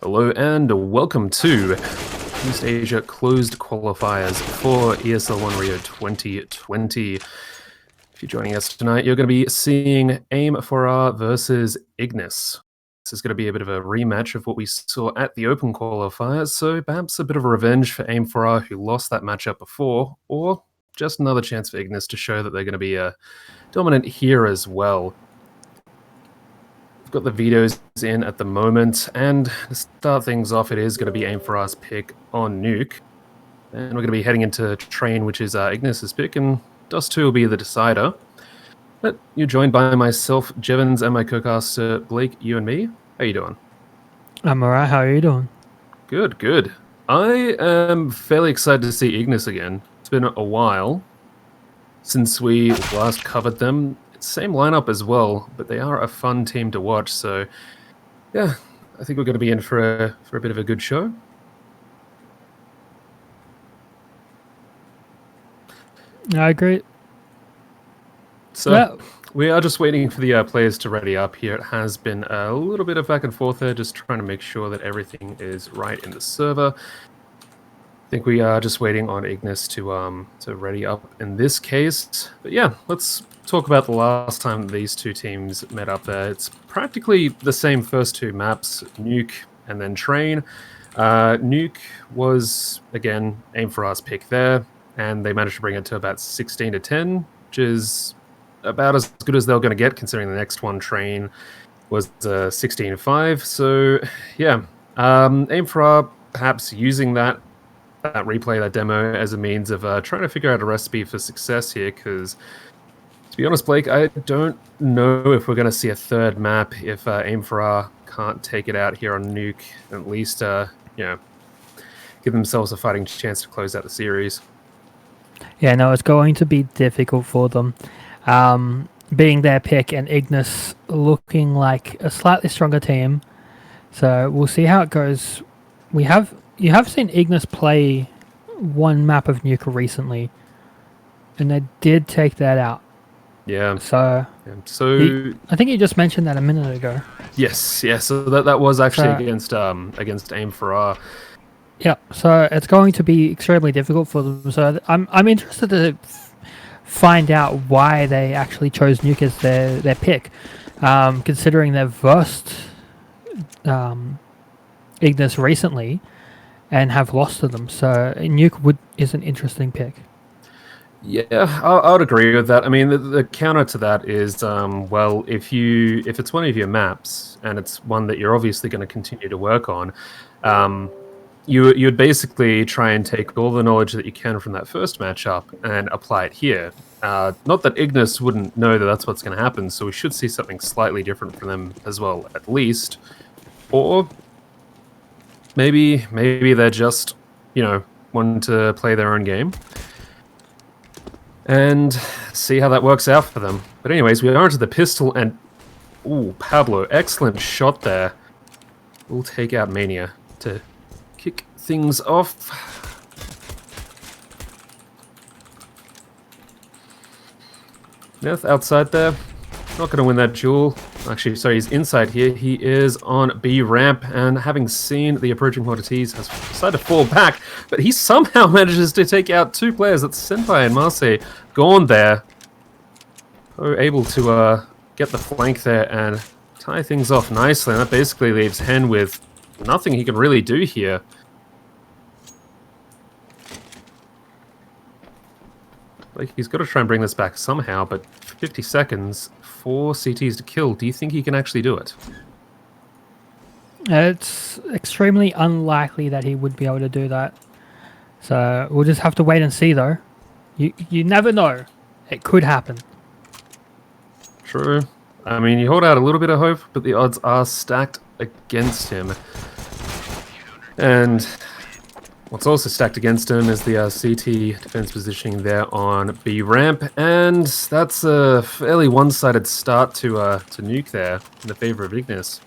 Hello and welcome to East Asia Closed Qualifiers for ESL 1 Rio 2020. If you're joining us tonight, you're going to be seeing Aim4R versus Ignis. This is going to be a bit of a rematch of what we saw at the Open Qualifiers, so perhaps a bit of a revenge for Aim4R who lost that matchup before, or just another chance for Ignis to show that they're going to be dominant here as well. We've got the vetoes in at the moment, and to start things off, it is going to be Aim4R's pick on Nuke. And we're going to be heading into Train, which is Ignis's pick, and Dust 2 will be the decider. But you're joined by myself, Jevons, and my co-caster, Blake, you and me. How you doing? I'm alright, how are you doing? Good, good. I am fairly excited to see Ignis again. It's been a while since we last covered them. Same lineup as well, but they are a fun team to watch, so yeah, I think we're going to be in for a bit of a good show. I agree. So we are just waiting for the players to ready up here. It has been a little bit of back and forth there, just trying to make sure that everything is right in the server. I think we are just waiting on Ignis to ready up in this case. But yeah, let's talk about the last time these two teams met up there. It's practically the same first two maps, Nuke and then Train. Nuke was, again, Aim4R's pick there, and they managed to bring it to about 16-10, which is about as good as they're going to get, considering the next one, Train, was 16-5. So yeah, Aim4R perhaps using that replay, that demo, as a means of trying to figure out a recipe for success here, because to be honest, Blake, I don't know if we're going to see a third map if Aim4R can't take it out here on Nuke, at least give themselves a fighting chance to close out the series. Yeah, no, it's going to be difficult for them. Being their pick and Ignis looking like a slightly stronger team. So we'll see how it goes. You have seen Ignis play one map of Nuke recently, and they did take that out. Yeah. So I think you just mentioned that a minute ago. Yes, yeah. So that was actually against Aim4R. Yeah. So it's going to be extremely difficult for them. So I'm interested to find out why they actually chose Nuke as their pick, considering they've versed Ignis recently and have lost to them. So Nuke is an interesting pick. Yeah, I would agree with that. I mean, the counter to that is, well, if it's one of your maps and it's one that you're obviously going to continue to work on, you'd basically try and take all the knowledge that you can from that first matchup and apply it here. Not that Ignis wouldn't know that that's what's going to happen, so we should see something slightly different from them as well, at least. Or maybe they're just, wanting to play their own game and see how that works out for them. But anyways, we are into the pistol, and ooh, Pablo, excellent shot there. We'll take out Mania to kick things off. Neth outside there. Not going to win that duel. Actually, sorry, he's inside here. He is on B ramp, and having seen the approaching Hortiz, has decided to fall back, but he somehow manages to take out two players. That's Senpai and Marseille gone there. Able to get the flank there and tie things off nicely, and that basically leaves Hen with nothing he can really do here. Like, he's got to try and bring this back somehow, but 50 seconds, 4 CTs to kill. Do you think he can actually do it? It's extremely unlikely that he would be able to do that. So we'll just have to wait and see, though. You never know. It could happen. True. I mean, you hold out a little bit of hope, but the odds are stacked against him. And what's also stacked against him is the CT defense positioning there on B ramp, and that's a fairly one-sided start to Nuke there in the favor of Ignis.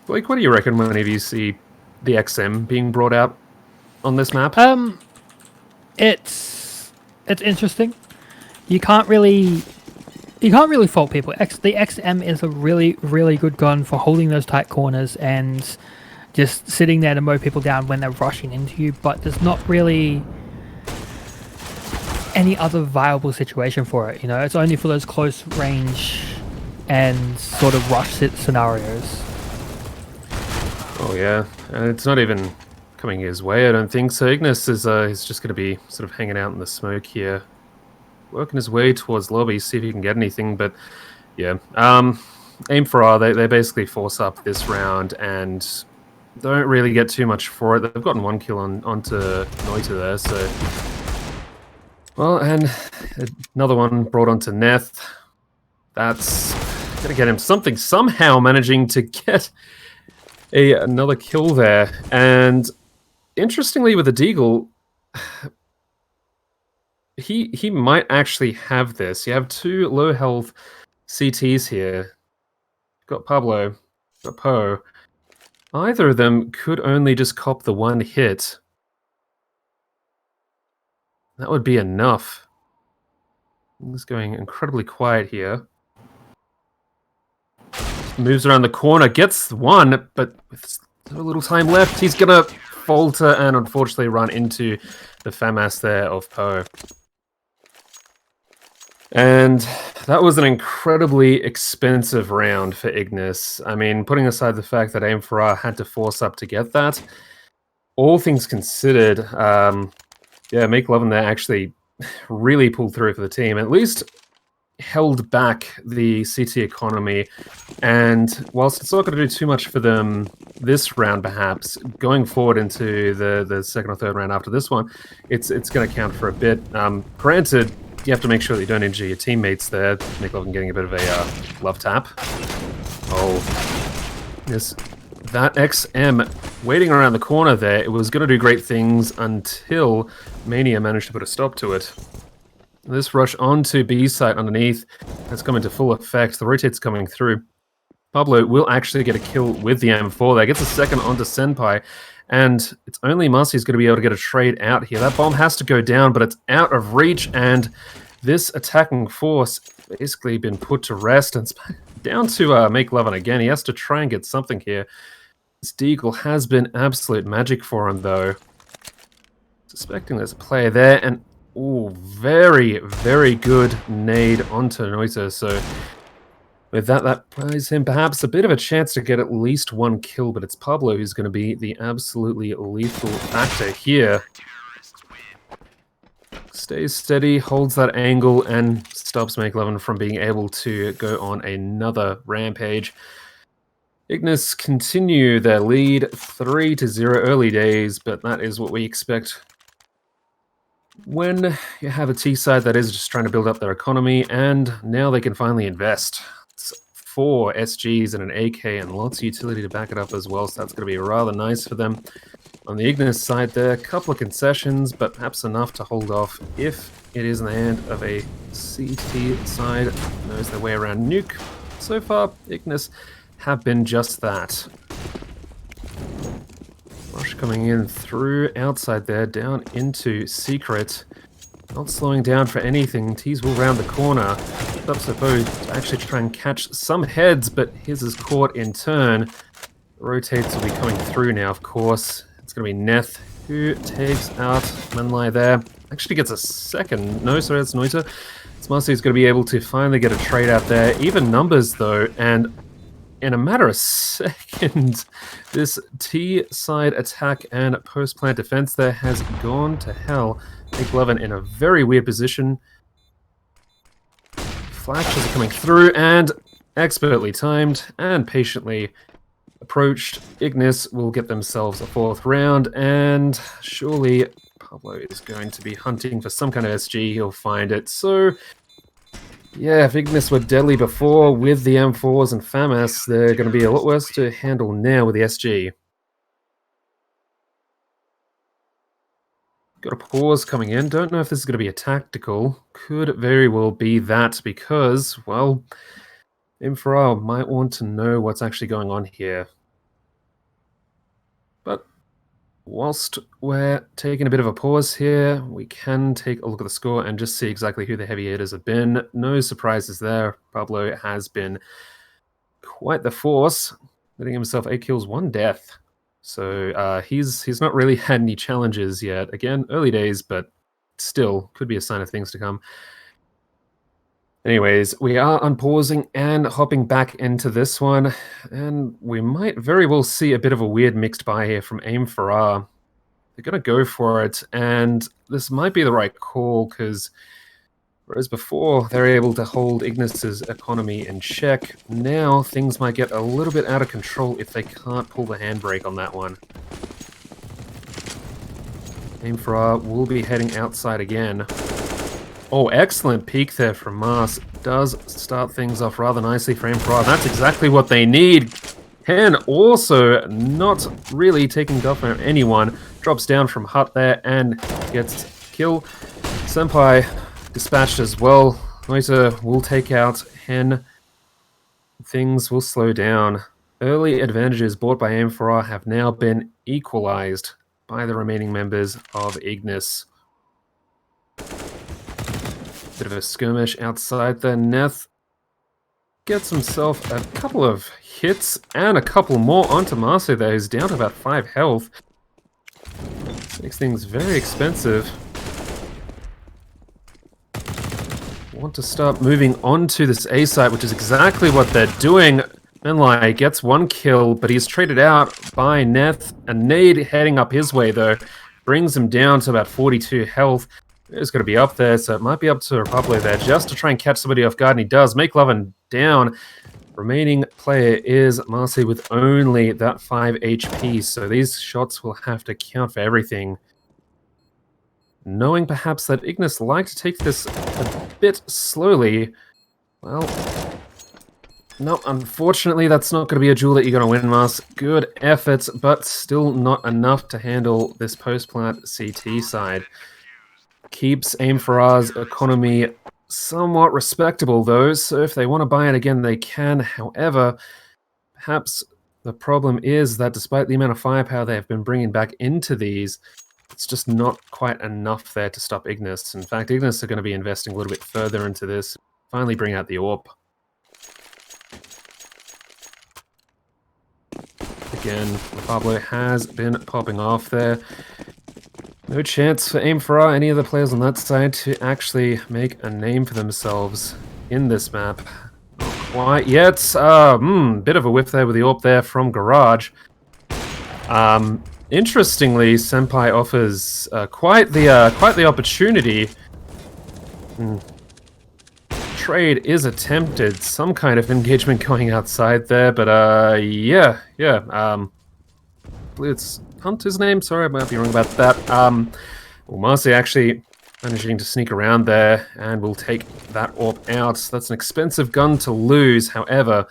Blake, what do you reckon whenever you see the XM being brought out on this map? It's interesting. You can't really you can't really fault people. The XM is a really, really good gun for holding those tight corners and just sitting there to mow people down when they're rushing into you, but there's not really any other viable situation for it, you know? It's only for those close range and sort of rush scenarios. Oh yeah, and it's not even coming his way, I don't think. So Ignis is just going to be sort of hanging out in the smoke here, working his way towards lobby, see if he can get anything. But yeah, Aim4R, they basically force up this round and don't really get too much for it. They've gotten 1 kill onto Noita there, so... Well, and another one brought onto Neth. That's going to get him something, somehow managing to get another kill there. And interestingly, with the Deagle, he might actually have this. You have 2 low health CTs here. Got Pablo, got Poe. Either of them could only just cop the 1 hit. That would be enough. He's going incredibly quiet here. Moves around the corner, gets 1, but with so little time left, he's gonna falter and unfortunately run into the FAMAS there of Poe. And that was an incredibly expensive round for Ignis. I mean, putting aside the fact that Aim4R had to force up to get that, all things considered, yeah, McLovin there actually really pulled through for the team. At least held back the CT economy, and whilst it's not going to do too much for them this round, perhaps going forward into the second or third round after this one, it's going to count for a bit. Granted, you have to make sure that you don't injure your teammates there. McLovin getting a bit of a love tap. Oh, yes, that XM waiting around the corner there. It was going to do great things until Mania managed to put a stop to it. This rush onto B site underneath has come into full effect. The rotate's coming through. Pablo will actually get a kill with the M4 there. Gets a second onto Senpai. And it's only Marcy's going to be able to get a trade out here. That bomb has to go down, but it's out of reach. And this attacking force basically been put to rest. And it's down to McLovin again. He has to try and get something here. This Deagle has been absolute magic for him, though. Suspecting there's a player there. And ooh, very, very good nade onto Noita. So with that buys him perhaps a bit of a chance to get at least 1 kill, but it's Pablo who's going to be the absolutely lethal factor here. Stays steady, holds that angle, and stops McLovin from being able to go on another rampage. Ignis continue their lead, 3-0 early days, but that is what we expect when you have a T side that is just trying to build up their economy, and now they can finally invest. It's 4 SGs and an AK and lots of utility to back it up as well, so that's going to be rather nice for them. On the Ignis side there, a couple of concessions, but perhaps enough to hold off if it is in the hand of a CT side that knows their way around nuke. So far, Ignis have been just that. Rush coming in through outside there, down into Secret. Not slowing down for anything. Tease will round the corner. Up supposed to actually try and catch some heads, but his is caught in turn. Rotates will be coming through now, of course. It's going to be Neth who takes out Manlai there. Actually gets a second. No, sorry, that's Noita. It's Marcy who's going to be able to finally get a trade out there. Even numbers, though, and in a matter of seconds, this T-side attack and post-plant defense there has gone to hell. McLovin in a very weird position. Flashes are coming through, and expertly timed and patiently approached. Ignis will get themselves a 4th round, and surely Pablo is going to be hunting for some kind of SG. He'll find it. So yeah, if Ignis were deadly before with the M4s and FAMAS, they're going to be a lot worse to handle now with the SG. Got a pause coming in. Don't know if this is going to be a tactical. Could very well be that because, well, Aim4R might want to know what's actually going on here. But whilst we're taking a bit of a pause here, we can take a look at the score and just see exactly who the heavy hitters have been. No surprises there. Pablo has been quite the force, getting himself 8 kills, 1 death. So he's not really had any challenges yet. Again, early days, but still could be a sign of things to come. Anyways, we are unpausing and hopping back into this one, and we might very well see a bit of a weird mixed buy here from Aim4R. They're going to go for it, and this might be the right call, because whereas before they're able to hold Ignis's economy in check, now things might get a little bit out of control if they can't pull the handbrake on that one. Aim4R will be heading outside again. Oh, excellent peek there from Mars. Does start things off rather nicely for Aim4R. That's exactly what they need. Hen also not really taking duff on anyone. Drops down from Hut there and gets kill. Senpai dispatched as well. Noita will take out Hen. Things will slow down. Early advantages bought by Aim4R have now been equalized by the remaining members of Ignis. Bit of a skirmish outside there. Neth gets himself a couple of hits and a couple more onto Marcy there, who's down to about 5 health. This makes things very expensive. Want to start moving on to this A site, which is exactly what they're doing. Menlai gets 1 kill, but he's traded out by Neth. A nade heading up his way, though, brings him down to about 42 health. It's going to be up there, so it might be up to Pablo there just to try and catch somebody off guard, and he does. Make Lovin down. Remaining player is Marcy with only that 5 HP, so these shots will have to count for everything. Knowing perhaps that Ignis like to take this a bit slowly, well, no, unfortunately that's not going to be a duel that you're going to win, Mars. Good efforts, but still not enough to handle this post-plant CT side. Keeps Aim4R's economy somewhat respectable, though, so if they want to buy it again, they can. However, perhaps the problem is that despite the amount of firepower they have been bringing back into these, it's just not quite enough there to stop Ignis. In fact, Ignis are going to be investing a little bit further into this, finally bring out the AWP. Again, Pablo has been popping off there. No chance for Aim4R, any of the players on that side, to actually make a name for themselves in this map. Not quite yet. Bit of a whiff there with the AWP there from Garage. Interestingly, Senpai offers quite the opportunity. Trade is attempted, some kind of engagement going outside there, but yeah. I believe it's Hunt's name. Sorry, I might be wrong about that. Well, Marcy actually managing to sneak around there, and will take that AWP out. That's an expensive gun to lose. However,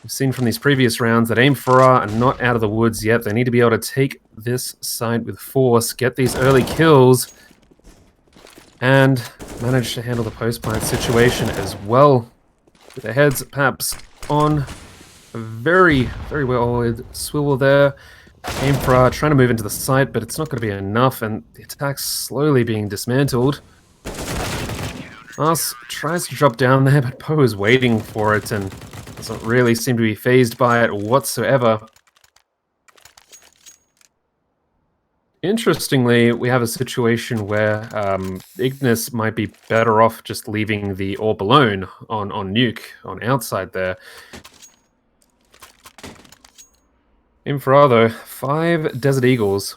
we've seen from these previous rounds that Aim4R are not out of the woods yet. They need to be able to take this side with force, get these early kills, and manage to handle the post-plant situation as well. With their heads perhaps on a very, very well swivel there. Aim4R trying to move into the site, but it's not going to be enough, and the attack's slowly being dismantled. Us tries to drop down there, but Poe is waiting for it and doesn't really seem to be phased by it whatsoever. Interestingly, we have a situation where Ignis might be better off just leaving the AWP alone on Nuke, on outside there. Aim4R though, 5 Desert Eagles.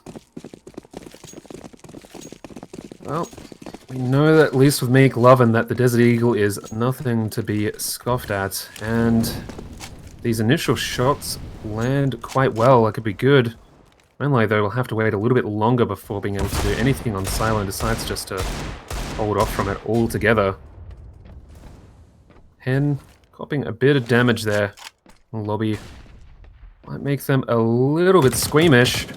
Well, we know that at least with Make Lovin' that the Desert Eagle is nothing to be scoffed at, and these initial shots land quite well. That could be good. Mainly though, we'll have to wait a little bit longer before being able to do anything on Silent. Decides just to hold off from it altogether. Hen copying a bit of damage there. Lobby might make them a little bit squeamish.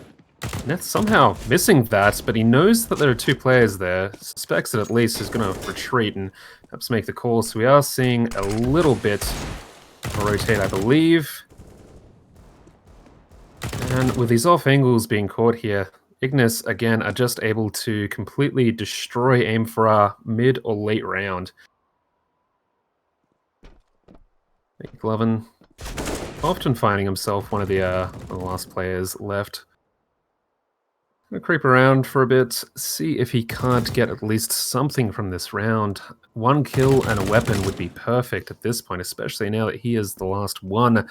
Neth somehow missing that, but he knows that there are 2 players there. Suspects that at least is going to retreat and perhaps make the call. So we are seeing a little bit of a rotate, I believe. And with these off angles being caught here, Ignis, again, are just able to completely destroy Aim4R mid or late round. McLovin often finding himself one of the last players left. Gonna creep around for a bit, see if he can't get at least something from this round. One kill and a weapon would be perfect at this point, especially now that he is the last one.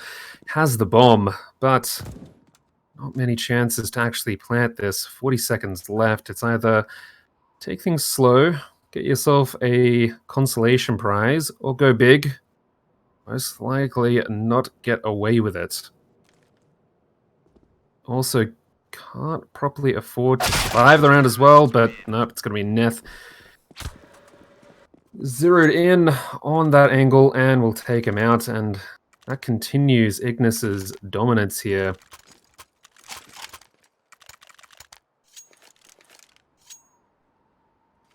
Has the bomb, but not many chances to actually plant this. 40 seconds left. It's either take things slow, get yourself a consolation prize, or go big. Most likely not get away with it. Also, can't properly afford to survive the round as well, but nope, it's going to be Neth. Zeroed in on that angle, and we'll take him out, and that continues Ignis's dominance here.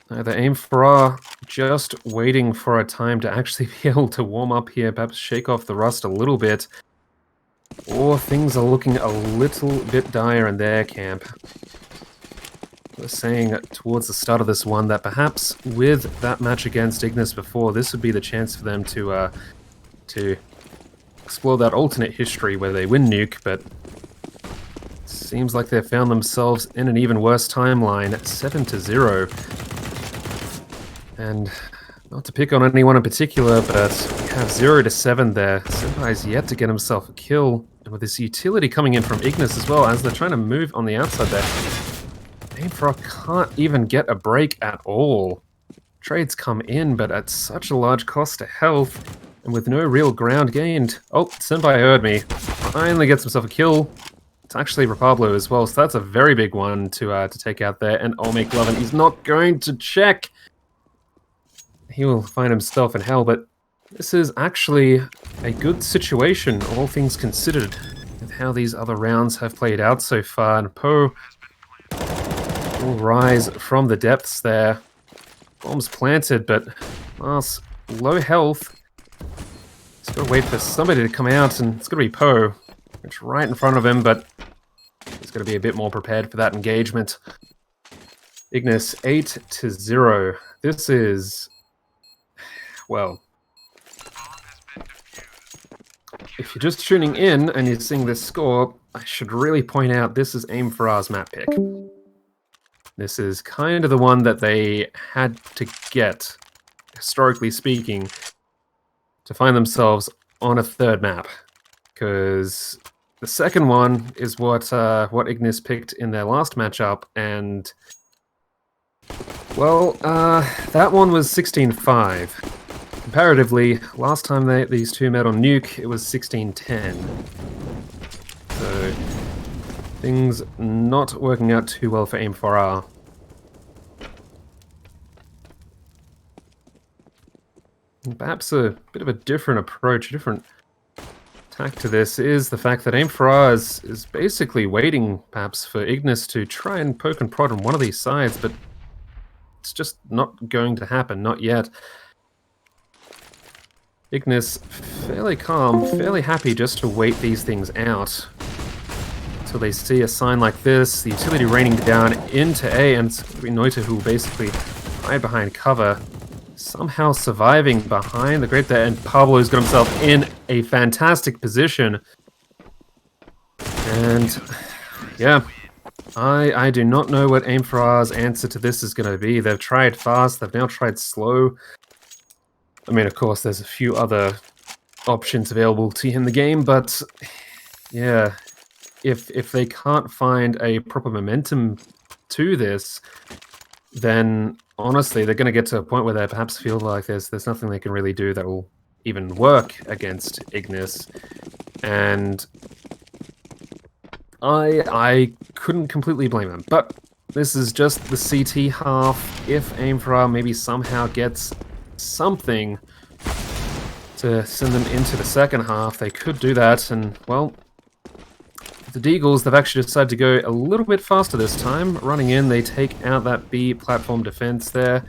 The Aim4R just waiting for a time to actually be able to warm up here, perhaps shake off the rust a little bit. Or things are looking a little bit dire in their camp. We're saying towards the start of this one that perhaps with that match against Ignis before, this would be the chance for them to explore that alternate history where they win nuke, but it seems like they've found themselves in an even worse timeline, 7-0. And not to pick on anyone in particular, but we have 0-7 there. Senpai's yet to get himself a kill. And with this utility coming in from Ignis as well, as they're trying to move on the outside there, Aim4R can't even get a break at all. Trades come in, but at such a large cost to health, and with no real ground gained. Oh, Senpai heard me. Finally gets himself a kill. It's actually Rapablo as well, so that's a very big one to take out there. And McLovin, he's not going to check. He will find himself in hell, but this is actually a good situation, all things considered, with how these other rounds have played out so far. And Poe will rise from the depths there. Bombs planted, but Mars, low health. He's got to wait for somebody to come out, and it's going to be Poe. It's right in front of him, but he's going to be a bit more prepared for that engagement. Ignis, 8-0. This is... well, if you're just tuning in and you're seeing this score, I should really point out this is Aim4R's map pick. This is kind of the one that they had to get, historically speaking, to find themselves on a third map. Because the second one is what Ignis picked in their last matchup, and, well, that one was 16-5. Comparatively, last time these two met on Nuke, it was 16-10. So, things not working out too well for Aim4R. Perhaps a bit of a different approach, a different tack to this is the fact that Aim4R is basically waiting, perhaps, for Ignis to try and poke and prod on one of these sides, but it's just not going to happen, not yet. Ignis, fairly calm, fairly happy just to wait these things out until they see a sign like this, the utility raining down into A, and it's going to be Noita who will basically hide behind cover, somehow surviving behind the grape there, and Pablo's got himself in a fantastic position. And, yeah, I do not know what Aim4R's answer to this is going to be. They've tried fast, they've now tried slow. I mean, of course, there's a few other options available to you in the game, but yeah, if they can't find a proper momentum to this, then honestly, they're going to get to a point where they perhaps feel like there's nothing they can really do that will even work against Ignis. And I couldn't completely blame them, but this is just the CT half. If Aim4R maybe somehow gets something to send them into the second half, they could do that. And, well, the Deagles, they've actually decided to go a little bit faster this time. Running in, they take out that B platform defense there.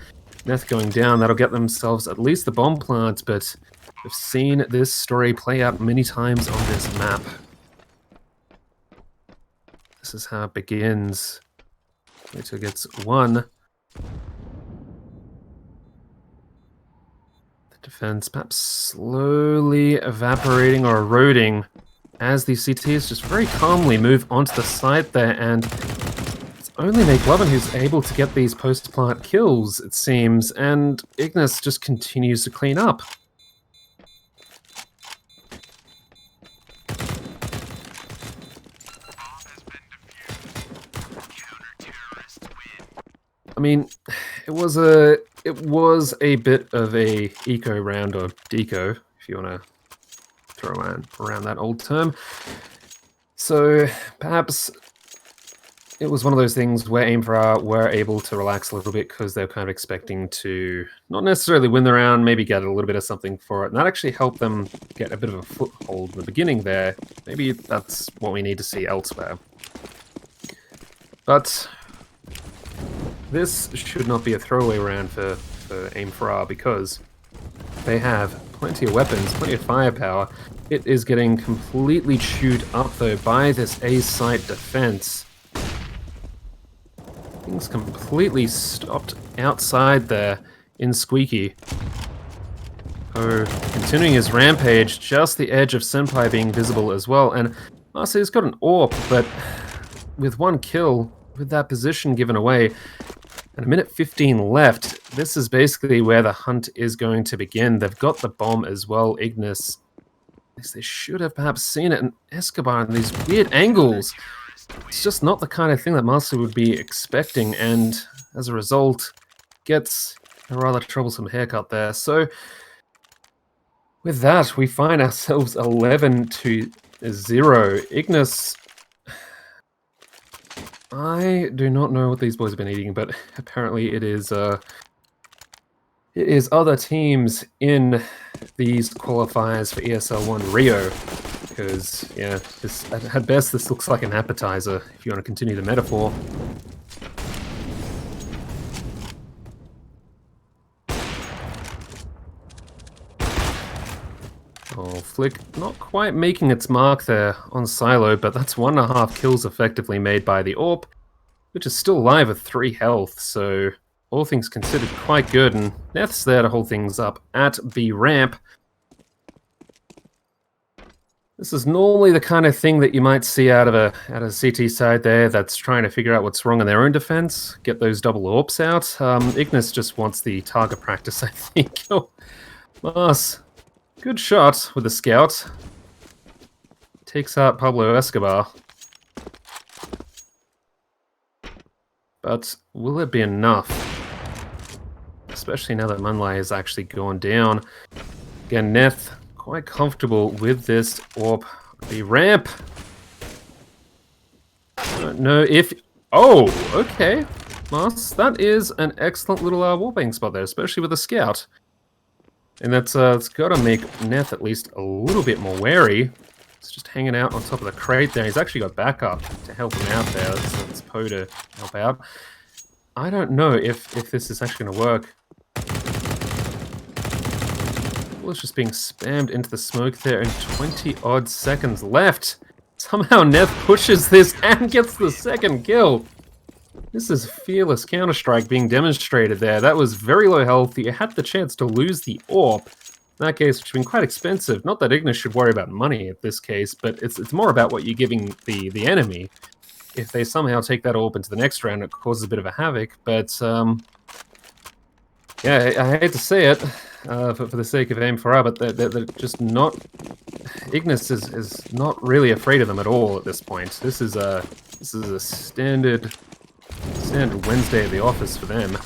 Neth going down, that'll get themselves at least the bomb plant, but we've seen this story play out many times on this map. This is how it begins. Later gets one. The defense perhaps slowly evaporating or eroding as these CTs just very calmly move onto the site there, and it's only McLovin who's able to get these post-plant kills, it seems, and Ignis just continues to clean up. I mean, it was a bit of a eco round, or deco, if you want to throw around that old term. So perhaps it was one of those things where Aim4R were able to relax a little bit because they were kind of expecting to not necessarily win the round, maybe get a little bit of something for it. And that actually helped them get a bit of a foothold in the beginning there. Maybe that's what we need to see elsewhere. But this should not be a throwaway round for Aim4R because they have plenty of weapons, plenty of firepower. It is getting completely chewed up though by this A site defense. Things completely stopped outside there in Squeaky. Oh, continuing his rampage, just the edge of Senpai being visible as well. And Marcy's got an AWP, but with one kill, with that position given away, and a minute 15 left, this is basically where the hunt is going to begin. They've got the bomb as well, Ignis. They should have perhaps seen it, and Escobar in these weird angles. It's just not the kind of thing that Marcy would be expecting, and as a result, gets a rather troublesome haircut there. So, with that, we find ourselves 11-0. Ignis, I do not know what these boys have been eating, but apparently it is other teams in these qualifiers for ESL 1 Rio. Because, yeah, at best this looks like an appetizer, if you want to continue the metaphor. Oh, Flick not quite making its mark there on Silo, but that's 1.5 kills effectively made by the AWP, which is still alive with 3 health, so all things considered quite good, and Neth's there to hold things up at B ramp. This is normally the kind of thing that you might see out of a CT side there that's trying to figure out what's wrong in their own defense, get those double AWPs out. Ignis just wants the target practice, I think. Oh, Mars, good shot with the scout. Takes out Pablo Escobar. But will it be enough? Especially now that Munlai has actually gone down. Again, Neth quite comfortable with this AWP. The ramp. I don't know if... Oh, okay. Mars, that is an excellent little wallbang spot there, especially with the scout. And that's it's got to make Neth at least a little bit more wary. It's just hanging out on top of the crate there. He's actually got backup to help him out there. That's Poe to help out. I don't know if this is actually going to work. It's just being spammed into the smoke there, and 20-odd seconds left. Somehow Neth pushes this and gets the second kill. This is fearless Counter-Strike being demonstrated there. That was very low health. You had the chance to lose the AWP. In that case, which has been quite expensive. Not that Ignis should worry about money at this case, but it's more about what you're giving the enemy. If they somehow take that AWP into the next round, it causes a bit of a havoc. But, yeah, I hate to say it. For the sake of Aim4R, but they're just not... Ignis is not really afraid of them at all at this point. This is a standard Wednesday at the office for them.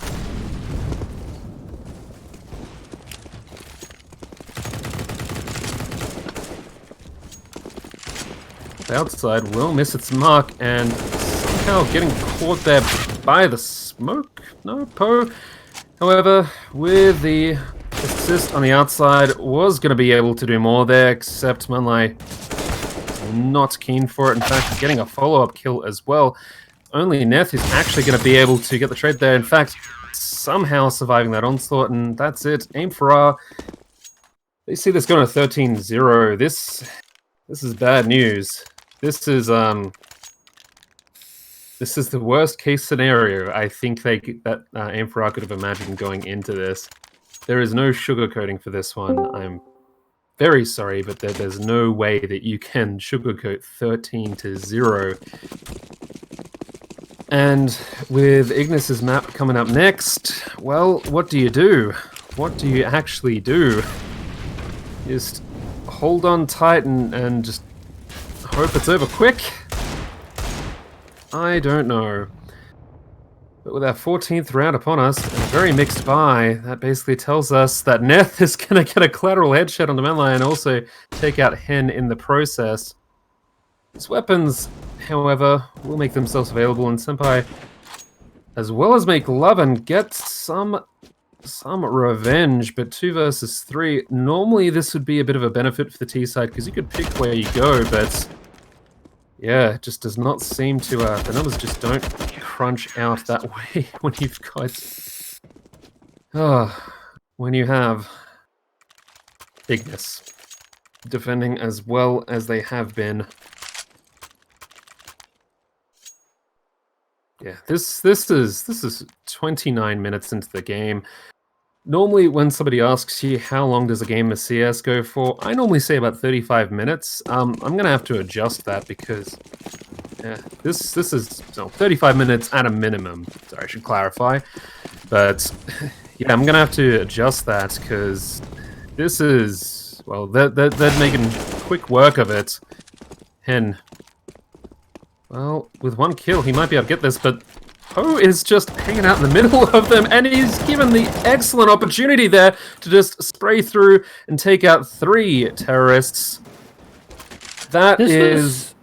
The outside will miss its mark, and somehow getting caught there by the smoke? No, Poe. However, with the assist on the outside, was going to be able to do more there, except Munlai not keen for it. In fact, he's getting a follow-up kill as well. Only Neth is actually going to be able to get the trade there. In fact, somehow surviving that onslaught, and that's it. Aim4R, they see this going to 13-0. This is bad news. This is This is the worst case scenario I think that Aim4R could have imagined going into this. There is no sugarcoating for this one. I'm very sorry, but there's no way that you can sugarcoat 13-0. And with Ignis's map coming up next, well, what do you do? What do you actually do? Just hold on tight and just hope it's over quick? I don't know. But with our 14th round upon us, and a very mixed buy, that basically tells us that Neth is going to get a collateral headshot on the mainline and also take out Hen in the process. His weapons, however, will make themselves available, and Senpai, as well as make love and get some revenge, but 2 versus 3. Normally this would be a bit of a benefit for the T side, because you could pick where you go, but yeah, it just does not seem to, the numbers just don't crunch out that way when you've got, when you have Ignis defending as well as they have been. Yeah, this is 29 minutes into the game. Normally, when somebody asks you how long does a game of CS go for, I normally say about 35 minutes. I'm gonna have to adjust that because this is 35 minutes at a minimum. Sorry, I should clarify. But yeah, I'm gonna have to adjust that because this is, well, they're making quick work of it. Hen. Well, with 1 kill, he might be able to get this, but Poe is just hanging out in the middle of them, and he's given the excellent opportunity there to just spray through and take out 3 terrorists. That is...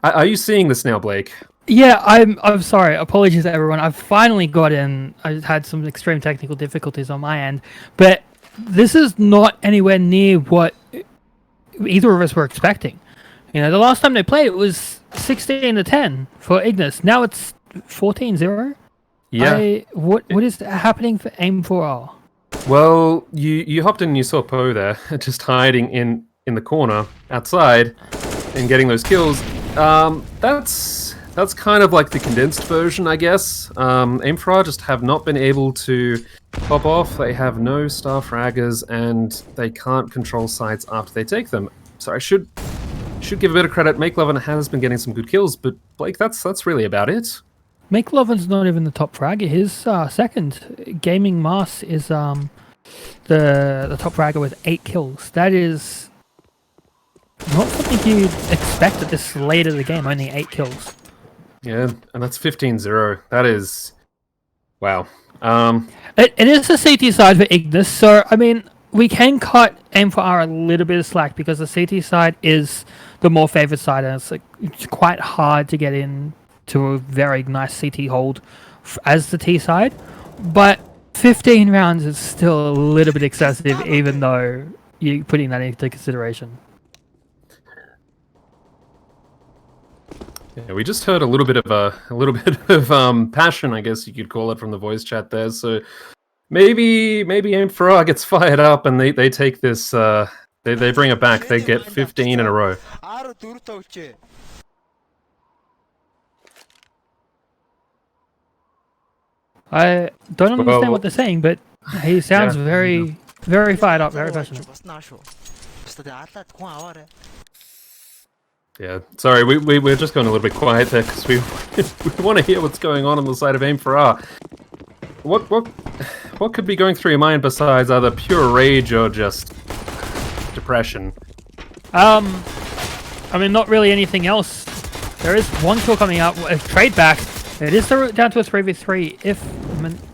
Are you seeing this now, Blake? Yeah, I'm sorry. Apologies to everyone. I've finally got in. I had some extreme technical difficulties on my end, but this is not anywhere near what either of us were expecting. You know, the last time they played, it was 16-10 for Ignis. Now it's 14-0. Yeah. What is happening for Aim4R? Well, you hopped in and you saw Poe there, just hiding in the corner outside and getting those kills. That's kind of like the condensed version, I guess. Aim4R just have not been able to pop off. They have no star fraggers and they can't control sites after they take them. So I should give a bit of credit. MakeLovin has been getting some good kills, but Blake, that's really about it. MakeLovin's not even the top fragger. His second. Gaming Mars is the top fragger with 8 kills. That is not something you'd expect at this late of the game. Only 8 kills. Yeah, and that's 15-0. That is... wow. It is the CT side for Ignis, so, I mean, we can cut Aim4R a little bit of slack because the CT side is the more favored side, and it's quite hard to get in to a very nice CT hold as the T side. But 15 rounds is still a little bit excessive, even though you're putting that into consideration. Yeah, we just heard a little bit of passion, I guess you could call it, from the voice chat there. So maybe Aim4R gets fired up and they take this. They bring it back. They get 15 in a row. I don't understand what they're saying, but he sounds very fired up, very passionate. Yeah, sorry, we're just going a little bit quiet there because we want to hear what's going on the side of Aim4R. What could be going through your mind besides either pure rage or just depression? I mean, not really anything else. There is 1 kill coming out, a trade back. It is down to a 3v3. If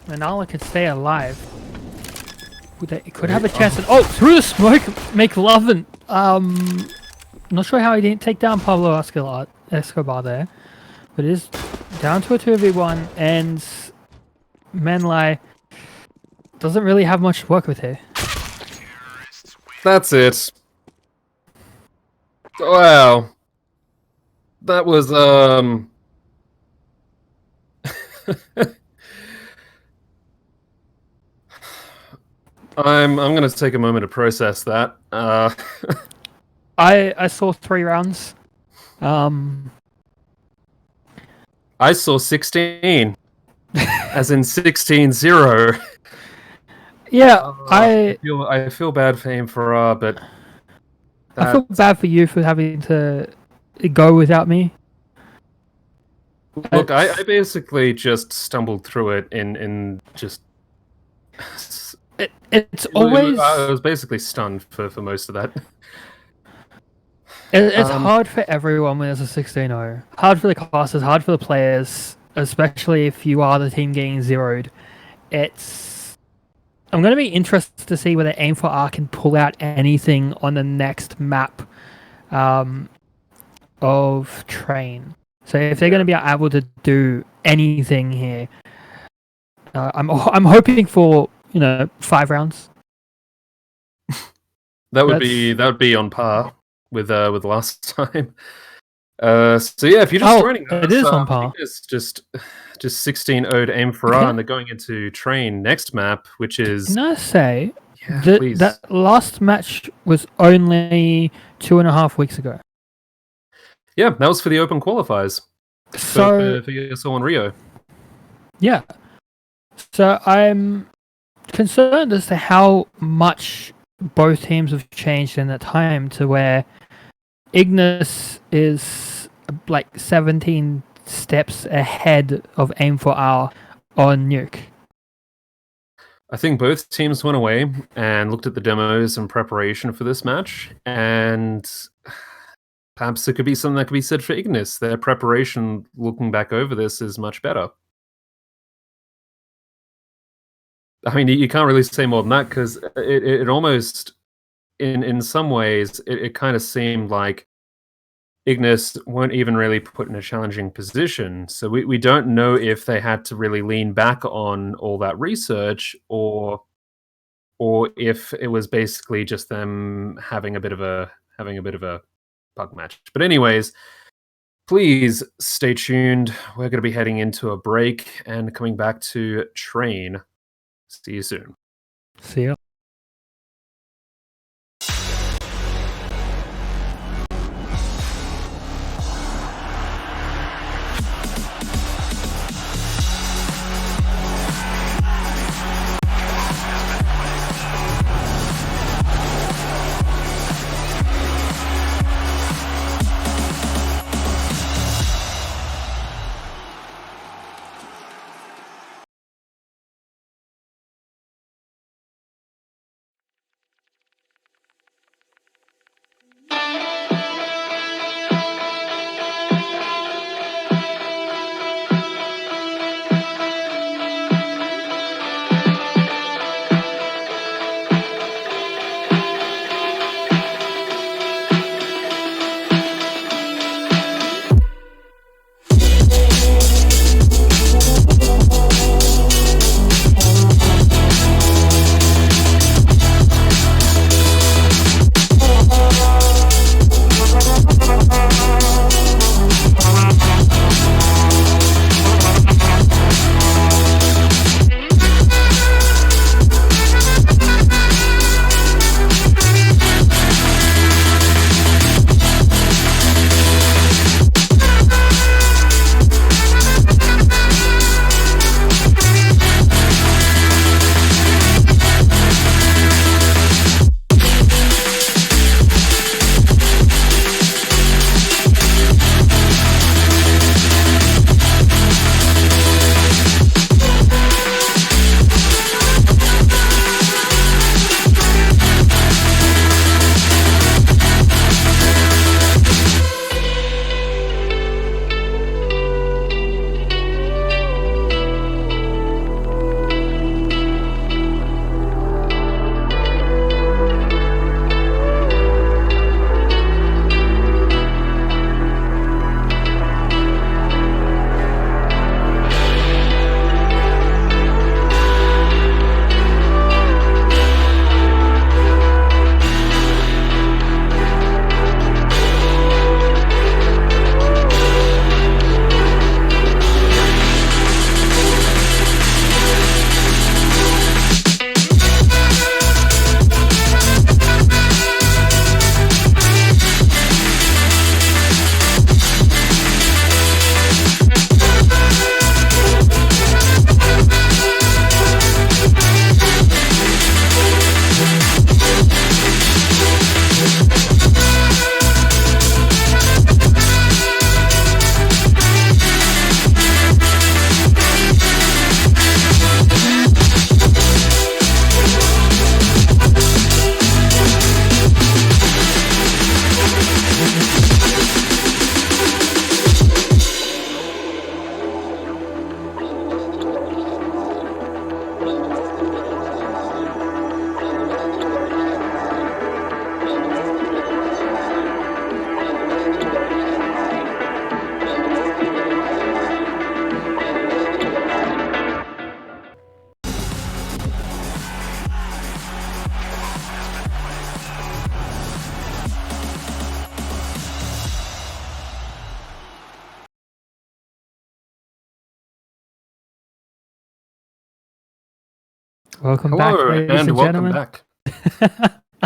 Manala could stay alive, it could have a chance. Oh, through the smoke, MakeLovin. Not sure how he didn't take down Pablo Escobar there, but it is down to a 2v1, and Menlai doesn't really have much to work with here. That's it. Wow. That was, I'm gonna take a moment to process that. I saw 3 rounds. I saw 16, as in 16-0. Yeah, I feel bad for Aim4R, but I feel bad for you for having to go without me. look, I basically just stumbled through it in just. It's always. I was basically stunned for most of that. It's hard for everyone when it's a 16-0. Hard for the classes, hard for the players, especially if you are the team getting zeroed. I'm going to be interested to see whether Aim4R can pull out anything on the next map of Train. So if they're going to be able to do anything here, I'm hoping for 5 rounds. That would be on par with last time. So yeah, if you're just joining us, it is on par. It's just 16-0 to Aim4R, and they're going into Train next map, which is. Can I say that last match was only 2.5 weeks ago? Yeah, that was for the Open Qualifiers. So for ESL and Rio. Yeah. So I'm concerned as to how much both teams have changed in that time, to where Ignis is like 17 steps ahead of Aim4R on Nuke. I think both teams went away and looked at the demos in preparation for this match, and perhaps it could be something that could be said for Ignis. Their preparation, looking back over this, is much better. I mean, you can't really say more than that, because it almost, in some ways, it kind of seemed like Ignis weren't even really put in a challenging position. So we don't know if they had to really lean back on all that research, or if it was basically just them having a bit of a bug match. But anyways, please stay tuned. We're going to be heading into a break and coming back to Train. See you soon. See ya. Welcome back, Hello, ladies and and welcome gentlemen. back.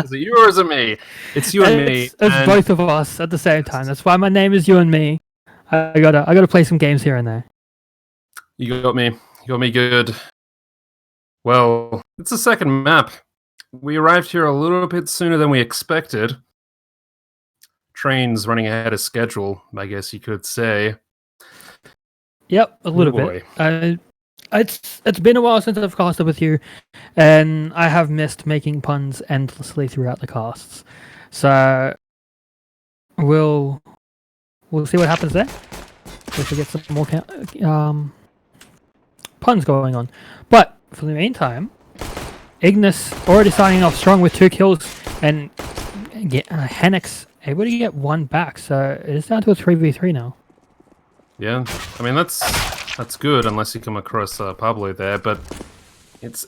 Is it you or is it me? It's you and me. It's and both of us at the same time. That's why my name is You and Me. I gotta play some games here and there. You got me. You got me good. Well, it's the second map. We arrived here a little bit sooner than we expected. Train's running ahead of schedule, I guess you could say. Yep, a little boy. bit. It's been a while since I've casted with you, and I have missed making puns endlessly throughout the casts. So we'll see what happens there. If we get some more puns going on. But for the meantime, Ignis already starting off strong with 2 kills, and Henix able to get 1 back. So it is down to a 3v3 now. Yeah, I mean that's good unless you come across Pablo there, but it's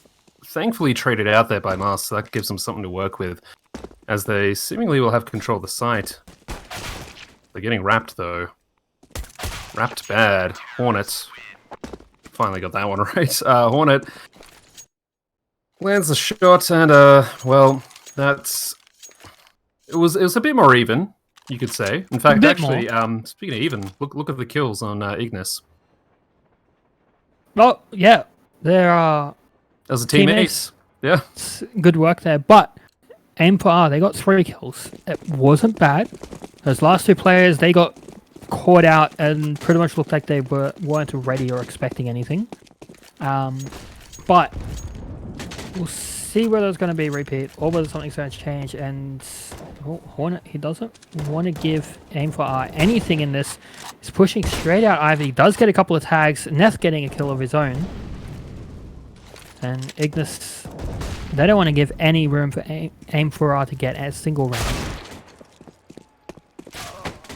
thankfully traded out there by Mars, so that gives them something to work with, as they seemingly will have control of the site. They're getting wrapped though. Wrapped bad. Hornet. Finally got that one right. Hornet lands the shot, and well, that's it was a bit more even, you could say. In fact, actually, speaking of even, look at the kills on Ignis. Oh yeah, there are. As a team ace. Yeah. Good work there, but Aim4R, they got 3 kills. It wasn't bad. Those last 2 players, they got caught out and pretty much looked like they weren't ready or expecting anything. But we'll see whether it's going to be a repeat or whether something's going to change. And Hornet, he doesn't want to give Aim4R anything in this. He's pushing straight out Ivy. He does get a couple of tags. Neth getting a kill of his own. And Ignis, they don't want to give any room for Aim4R to get a single round.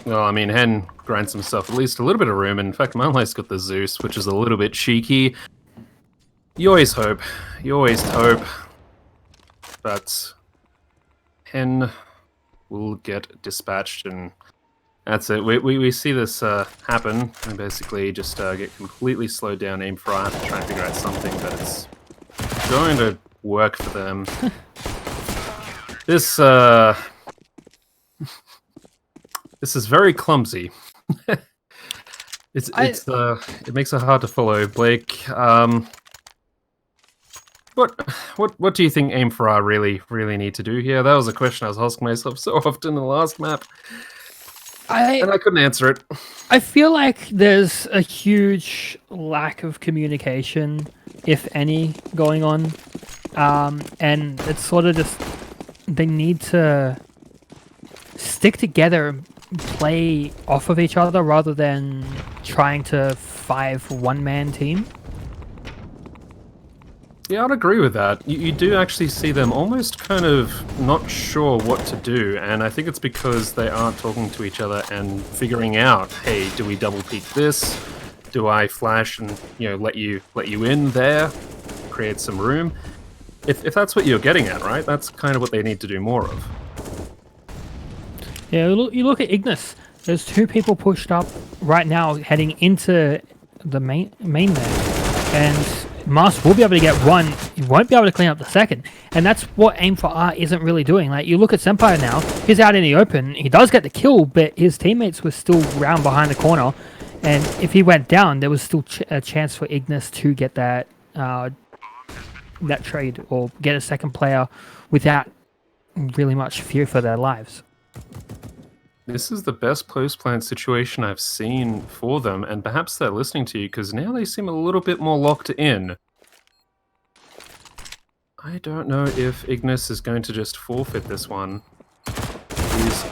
Well, I mean, Hen grants himself at least a little bit of room. In fact, Manlight's got the Zeus, which is a little bit cheeky. You always hope. You always hope. But Hen will get dispatched, and that's it. We see this happen, and basically just get completely slowed down. Aim4R to try and figure out something, but it's going to work for them. This this is very clumsy. It makes it hard to follow. Blake, what do you think Aim4R really need to do here? That was a question I was asking myself so often in the last map, and I couldn't answer it. I feel like there's a huge lack of communication, if any, going on, and it's sort of just they need to stick together and play off of each other rather than trying to 5 one-man team. Yeah, I'd agree with that. You do actually see them almost kind of not sure what to do, and I think it's because they aren't talking to each other and figuring out, hey, do we double peek this? Do I flash and let you in there, create some room? If that's what you're getting at, right? That's kind of what they need to do more of. Yeah, you look at Ignis. There's 2 people pushed up right now heading into the main there, and Mars will be able to get 1. He won't be able to clean up the 2nd, and that's what Aim4R isn't really doing. Like, you look at Senpai now, he's out in the open. He does get the kill, but his teammates were still round behind the corner, and if he went down, there was still a chance for Ignis to get that that trade or get a 2nd player without really much fear for their lives. This is the best post-plant situation I've seen for them, and perhaps they're listening to you, because now they seem a little bit more locked in. I don't know if Ignis is going to just forfeit this one. These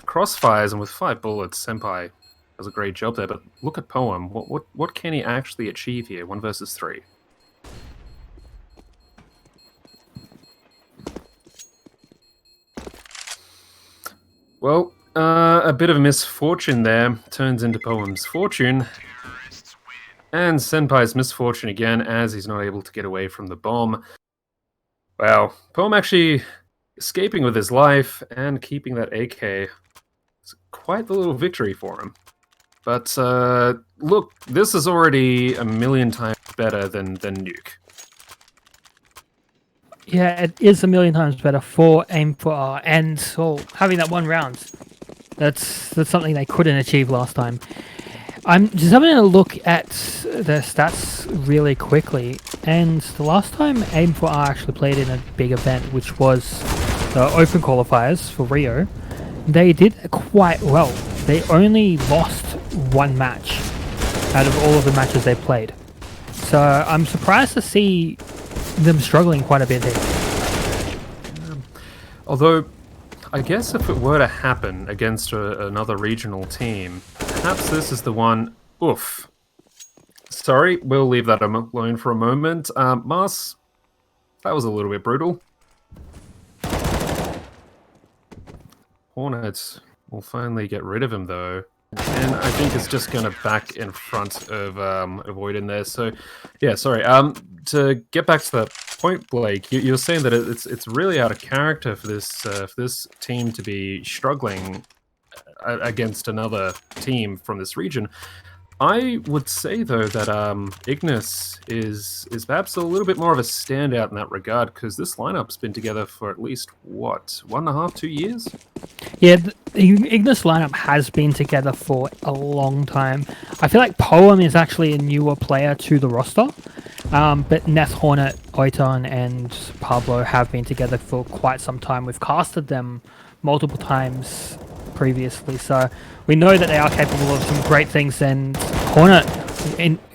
crossfires, and with 5 bullets, Senpai does a great job there, but look at Poem. What can he actually achieve here? 1 versus 3. Well, a bit of a misfortune there turns into Poem's fortune, and Senpai's misfortune again, as he's not able to get away from the bomb. Wow, Poem actually escaping with his life and keeping that AK. It's quite the little victory for him. But look, this is already a million times better than Nuke. Yeah, it is a million times better for Aim4R, and having that one round. That's something they couldn't achieve last time. I'm just having a look at their stats really quickly, and the last time Aim4R actually played in a big event, which was the Open Qualifiers for Rio, they did quite well. They only lost one match out of all of the matches they played. So I'm surprised to see them struggling quite a bit here. Although, I guess if it were to happen against another regional team, perhaps this is the one... Oof. Sorry, we'll leave that alone for a moment. Mars, that was a little bit brutal. Hornets will finally get rid of him, though. And I think it's just going to back in front of Avoid in there. So, yeah, sorry. To get back to that point, Blake, you were saying that it's really out of character for this team to be struggling against another team from this region. I would say, though, that Ignis is perhaps a little bit more of a standout in that regard, because this lineup's been together for at least, what, 1.5, 2 years? Yeah, the Ignis lineup has been together for a long time. I feel like Poem is actually a newer player to the roster, but Neth, Hornet, Oiton, and Pablo have been together for quite some time. We've casted them multiple times previously, so we know that they are capable of some great things, and Hornet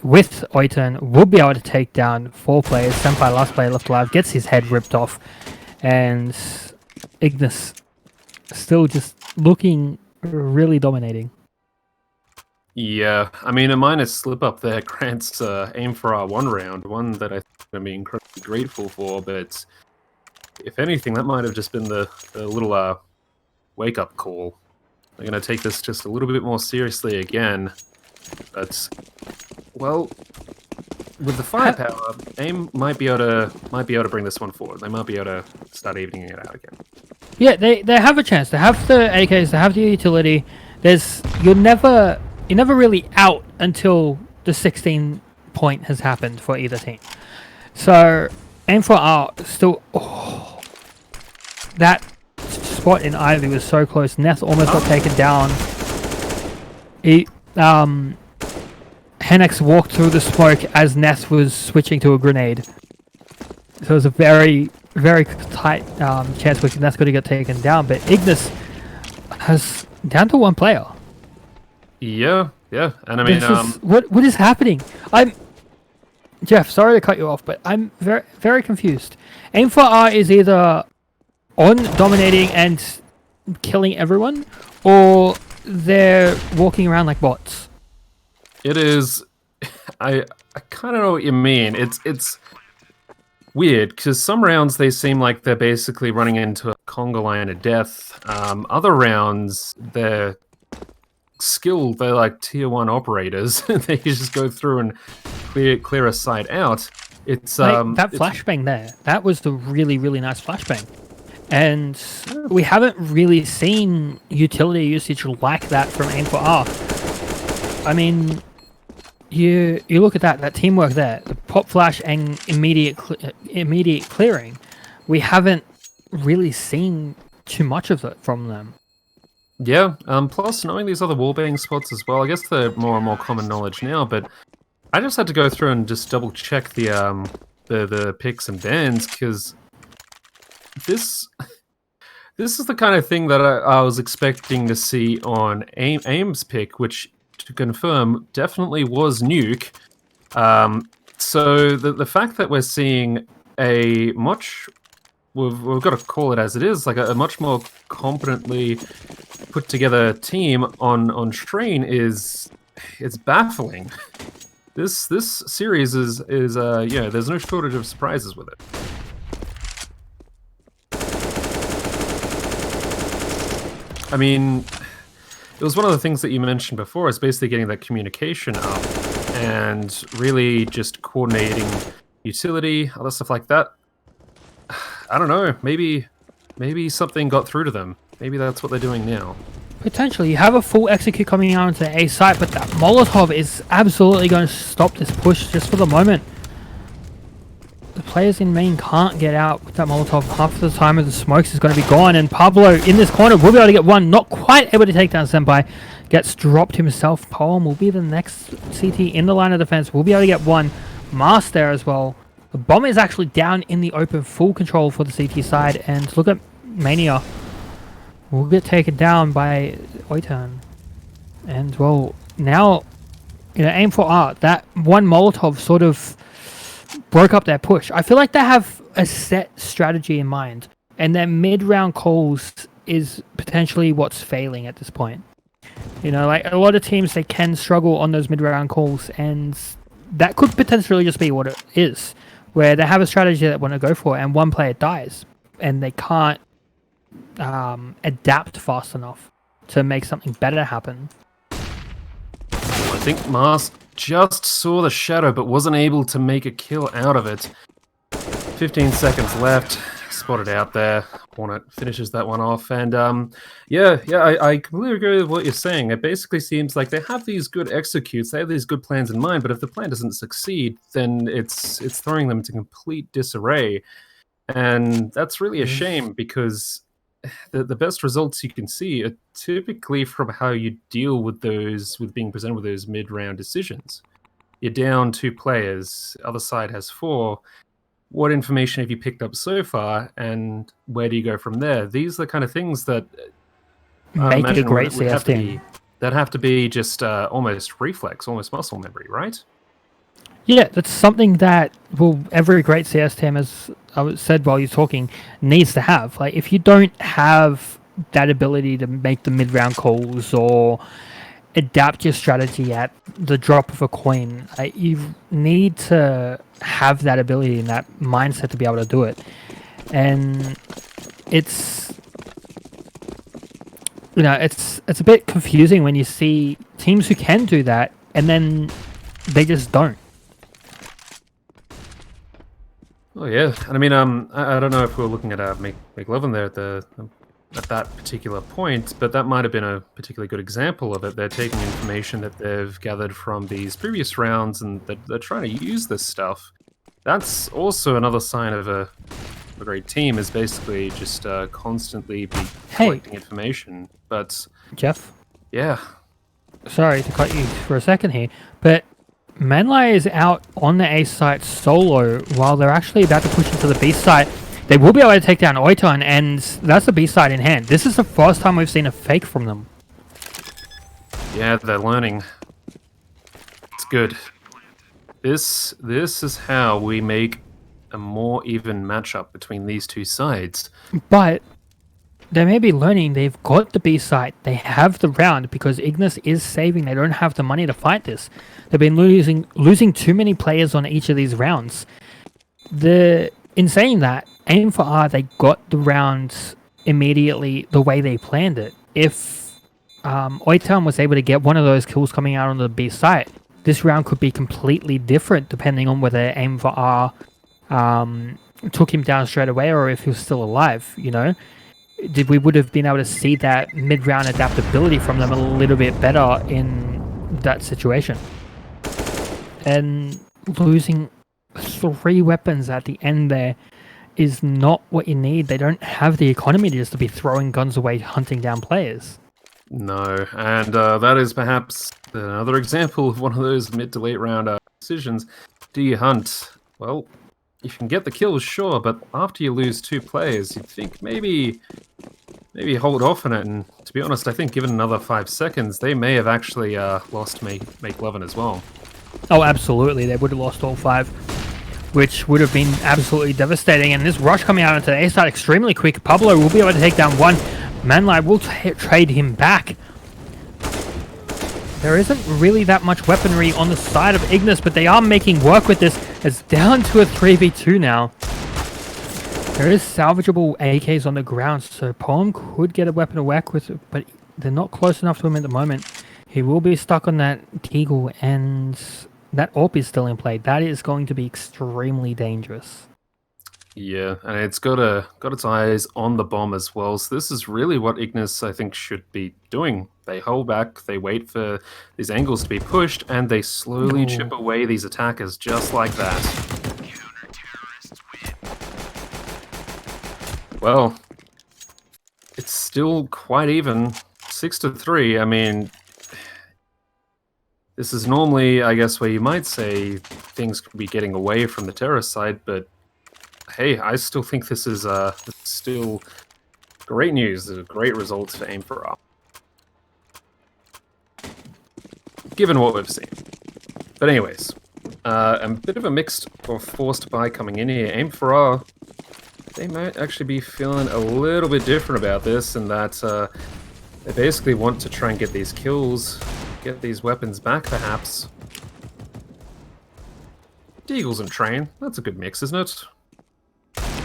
with Oiton will be able to take down 4 players. Senpai, last player left alive, gets his head ripped off, and Ignis still just looking really dominating. Yeah, I mean, a minor slip up there grants Aim4R one round, one that I think I'm going to be incredibly grateful for, but if anything, that might have just been the little wake-up call. They're going to take this just a little bit more seriously again. But, well, with the firepower, Aim might be able to bring this one forward. They might be able to start evening it out again. Yeah, they have a chance. They have the AKs, they have the utility. You're never really out until the 16 point has happened for either team. So Aim4R still that spot in Ivy was so close. Neth almost got taken down. Hennex walked through the smoke as Neth was switching to a grenade. So it was a very, very tight chance where Neth's going to get taken down. But Ignis has down to 1 player. Yeah, and I mean, what is happening? Jeff, sorry to cut you off, but I'm very, very confused. Aim4R is either on dominating and killing everyone, or they're walking around like bots. It is. I kind of know what you mean. It's weird because some rounds they seem like they're basically running into a conga line of death. Other rounds they're skilled. They're like tier 1 operators. They can just go through and clear a site out. It's that flashbang there. That was the really, really nice flashbang. And we haven't really seen utility usage like that from Aim4R. I mean, you look at that teamwork there, the pop flash and immediate clearing. We haven't really seen too much of it from them. Yeah. Plus, knowing these other wallbang spots as well, I guess they're more and more common knowledge now. But I just had to go through and just double check the picks and bans because. This is the kind of thing that I was expecting to see on Aim's pick, which, to confirm, definitely was Nuke. So the fact that we're seeing a much... We've got to call it as it is, like a much more competently put together team on Train is... It's baffling. This series is yeah, there's no shortage of surprises with it. I mean, it was one of the things that you mentioned before, is basically getting that communication up and really just coordinating utility, other stuff like that. I don't know, maybe something got through to them. Maybe that's what they're doing now. Potentially, you have a full execute coming out into the A site, but that Molotov is absolutely going to stop this push just for the moment. players in main can't get out with that Molotov. Half of the time of the smokes is going to be gone, and Pablo in this corner will be able to get one. Not quite able to take down Senpai. Gets dropped himself. Poem will be the next CT in the line of defense. Will be able to get one. Mars there as well. The bomb is actually down in the open, full control for the CT side, and look at Mania. Will get taken down by Oitan. And well, now, you know, Aim4R, that one Molotov sort of broke up their push. I feel like they have a set strategy in mind, and their mid-round calls is potentially what's failing at this point. You know, like a lot of teams, they can struggle on those mid-round calls, and that could potentially just be what it is, where they have a strategy that they want to go for, and one player dies, and they can't adapt fast enough to make something better happen. I think Mars just saw the shadow, but wasn't able to make a kill out of it. 15 seconds left. Spotted out there. Hornet finishes that one off. And I completely agree with what you're saying. It basically seems like they have these good executes, they have these good plans in mind, but if the plan doesn't succeed, then it's throwing them into complete disarray. And that's really a shame, because the best results you can see are typically from how you deal with those, with being presented with those mid-round decisions. You're down 2 players, other side has 4. What information have you picked up so far, and where do you go from there? These are the kind of things that make it a great CS team. That have to be just almost reflex, almost muscle memory, right? Yeah, that's something that, well, every great CS team, as I said while you're talking, needs to have. Like, if you don't have that ability to make the mid-round calls or adapt your strategy at the drop of a coin, you need to have that ability and that mindset to be able to do it. And it's, you know, it's a bit confusing when you see teams who can do that and then they just don't. Oh yeah, and I mean, I don't know if we were looking at McLovin there at that particular point, but that might have been a particularly good example of it. They're taking information that they've gathered from these previous rounds, and they're trying to use this stuff. That's also another sign of a great team, is basically just constantly be collecting information. But Jeff? Yeah. Sorry to cut you for a second here, but Manlai is out on the A site solo while they're actually about to push into the B site. They will be able to take down Oiton, and that's the B side in hand. This is the first time we've seen a fake from them. Yeah, they're learning. It's good. This is how we make a more even matchup between these two sides. But they may be learning. They've got the B site. They have the round because Ignis is saving. They don't have the money to fight this. They've been losing too many players on each of these rounds. In saying that, Aim4R, they got the rounds immediately the way they planned it. If Oitan was able to get one of those kills coming out on the B site, this round could be completely different depending on whether Aim4R took him down straight away or if he was still alive, you know? We would have been able to see that mid-round adaptability from them a little bit better in that situation. And losing 3 weapons at the end there is not what you need. They don't have the economy just to be throwing guns away, hunting down players. No, and that is perhaps another example of one of those mid to late round decisions. Do you hunt? Well, you can get the kills, sure, but after you lose 2 players, you'd think maybe hold off on it. And to be honest, I think given another 5 seconds, they may have actually lost McLovin as well. Oh, absolutely. They would have lost all 5, which would have been absolutely devastating. And this rush coming out into the A side extremely quick. Pablo will be able to take down 1. Manlai will trade him back. There isn't really that much weaponry on the side of Ignis, but they are making work with this. It's down to a 3v2 now. There is salvageable AKs on the ground, so Poem could get a weapon to work with, but they're not close enough to him at the moment. He will be stuck on that Deagle, and that AWP is still in play. That is going to be extremely dangerous. Yeah, and it's got its eyes on the bomb as well. So this is really what Ignis, I think, should be doing. They hold back, they wait for these angles to be pushed, and they slowly chip away these attackers just like that. Well, it's still quite even. 6-3. I mean, this is normally, I guess, where you might say things could be getting away from the terrorist side, but hey, I still think this is still great news. Great results for Aim4R. Given what we've seen. But anyways, a bit of a mixed or forced buy coming in here. Aim4R, they might actually be feeling a little bit different about this, and that they basically want to try and get these kills, get these weapons back, perhaps. Deagles and Train, that's a good mix, isn't it?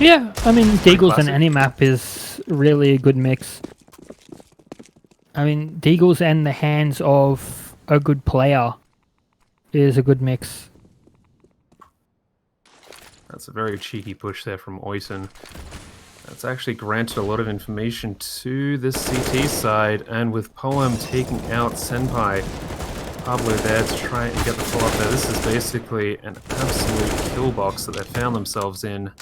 Yeah, I mean, Deagles on classic. any map is really a good mix. I mean, Deagles and the hands of a good player is a good mix. That's a very cheeky push there from Oyton. That's actually granted a lot of information to this CT side, and with Poem taking out Senpai, Pablo there to try and get the follow-up there. This is basically an absolute kill box that they found themselves in.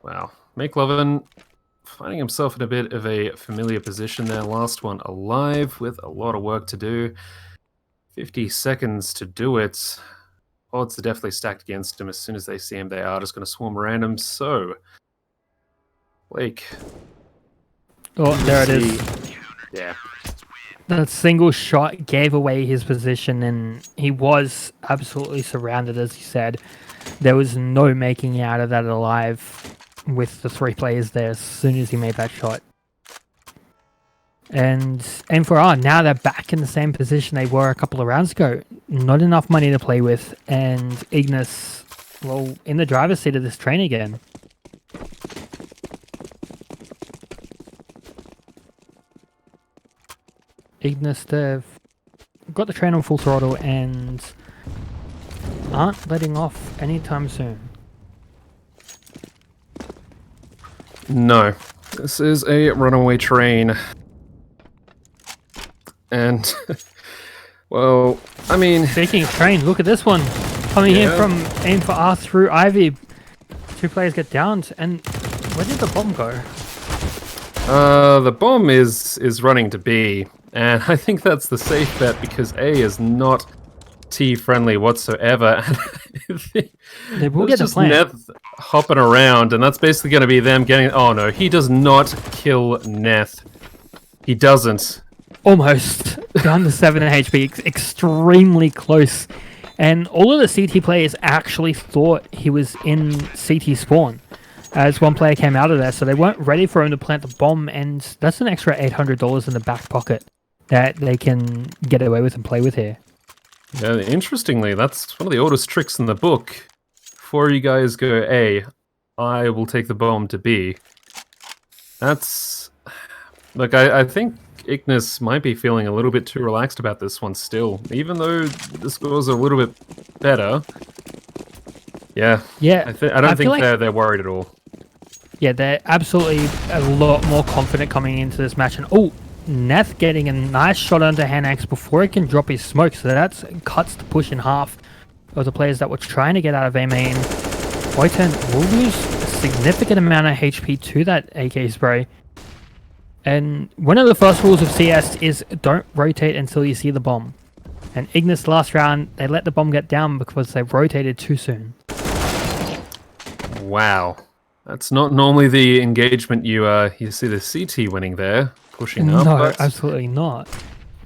Wow. McLovin finding himself in a bit of a familiar position there. Last one alive with a lot of work to do. 50 seconds to do it. Odds are definitely stacked against him. As soon as they see him, they are just going to swarm around him. So, Blake. Oh, there it is. Yeah. That single shot gave away his position, and he was absolutely surrounded, as he said. There was no making out of that alive with the 3 players there as soon as he made that shot. And Aim4R, now they're back in the same position they were a couple of rounds ago. Not enough money to play with, and Ignis, well, in the driver's seat of this train again. Ignis, they've got the train on full throttle and aren't letting off anytime soon. No. This is a runaway train. And, well, I mean... Speaking of train, look at this one. Coming here from Aim4R through Ivy. 2 players get downed, and where did the bomb go? The bomb is running to B, and I think that's the safe bet because A is not T-friendly whatsoever. They will get the plant. Neth hopping around, and that's basically going to be them getting... Oh no, he does not kill Neth. He doesn't. Almost. Down to 7 HP. Extremely close. And all of the CT players actually thought he was in CT spawn as one player came out of there, so they weren't ready for him to plant the bomb, and that's an extra $800 in the back pocket that they can get away with and play with here. Yeah, interestingly, that's one of the oldest tricks in the book. Before you guys go A, I will take the bomb to B. That's... Look, I think Ignis might be feeling a little bit too relaxed about this one still, even though the scores are a little bit better. Yeah, Yeah, I don't think they're worried at all. Yeah, they're absolutely a lot more confident coming into this match. And oh, Neth getting a nice shot onto Hanax before he can drop his smoke, so that cuts the push in half of the players that were trying to get out of A main. Oyton will lose a significant amount of HP to that AK spray. And one of the first rules of CS is don't rotate until you see the bomb. And Ignis last round, they let the bomb get down because they rotated too soon. Wow. That's not normally the engagement you see the CT winning there, pushing up. No, absolutely not.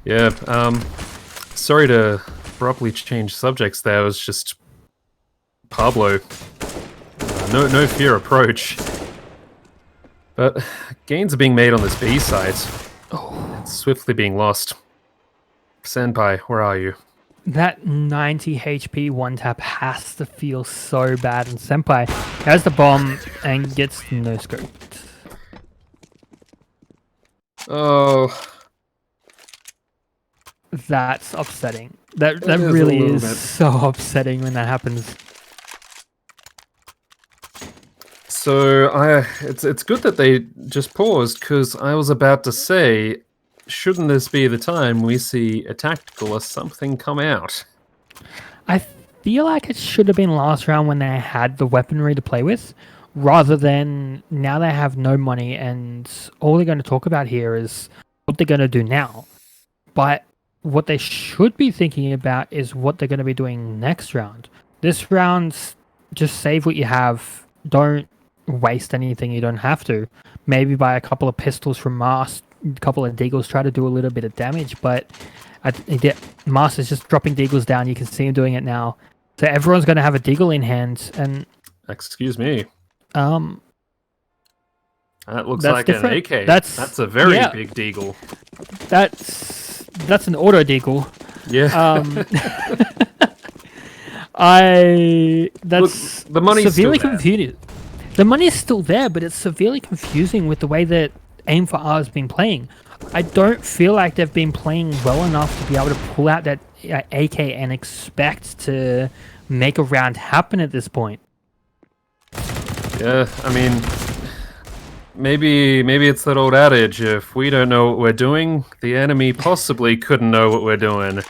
Yeah, sorry to abruptly change subjects there. It was just Pablo. No fear approach. But gains are being made on this B side. Oh, it's swiftly being lost. Senpai, where are you? That 90 HP one tap has to feel so bad. And Senpai has the bomb and gets no scoped. Oh. That's upsetting. That really is so upsetting when that happens. So it's good that they just paused, because I was about to say, shouldn't this be the time we see a tactical or something come out? I feel like it should have been last round when they had the weaponry to play with, rather than now they have no money and all they're going to talk about here is what they're going to do now. But what they should be thinking about is what they're going to be doing next round. This round, just save what you have. Don't waste anything you don't have to. Maybe buy a couple of pistols from Mars, a couple of deagles, try to do a little bit of damage, but Mars is just dropping deagles down. You can see him doing it now. So everyone's going to have a deagle in hand, and excuse me. That looks like different. an AK. That's a very big deagle. That's an auto deagle. Yeah. That's Look, the money's severely still there. confusing. The money is still there, but it's severely confusing with the way that Aim4R has been playing. I don't feel like they've been playing well enough to be able to pull out that AK and expect to make a round happen at this point. Yeah, I mean, maybe it's that old adage: if we don't know what we're doing, the enemy possibly couldn't know what we're doing.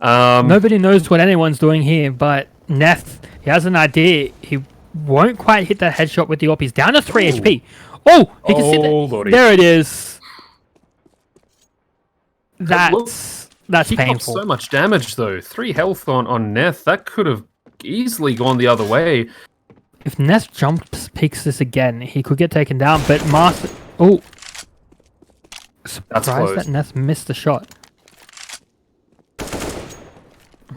Nobody knows what anyone's doing here, but Neth, he has an idea. He won't quite hit that headshot with the AWP. He's down to 3 HP. Oh, he can see that. Lordy. There it is. That's He got painful. so much damage though. 3 health on Neth. That could have easily gone the other way. If Neth jumps peaks this again, he could get taken down. But Master, surprised close. that Neth missed the shot.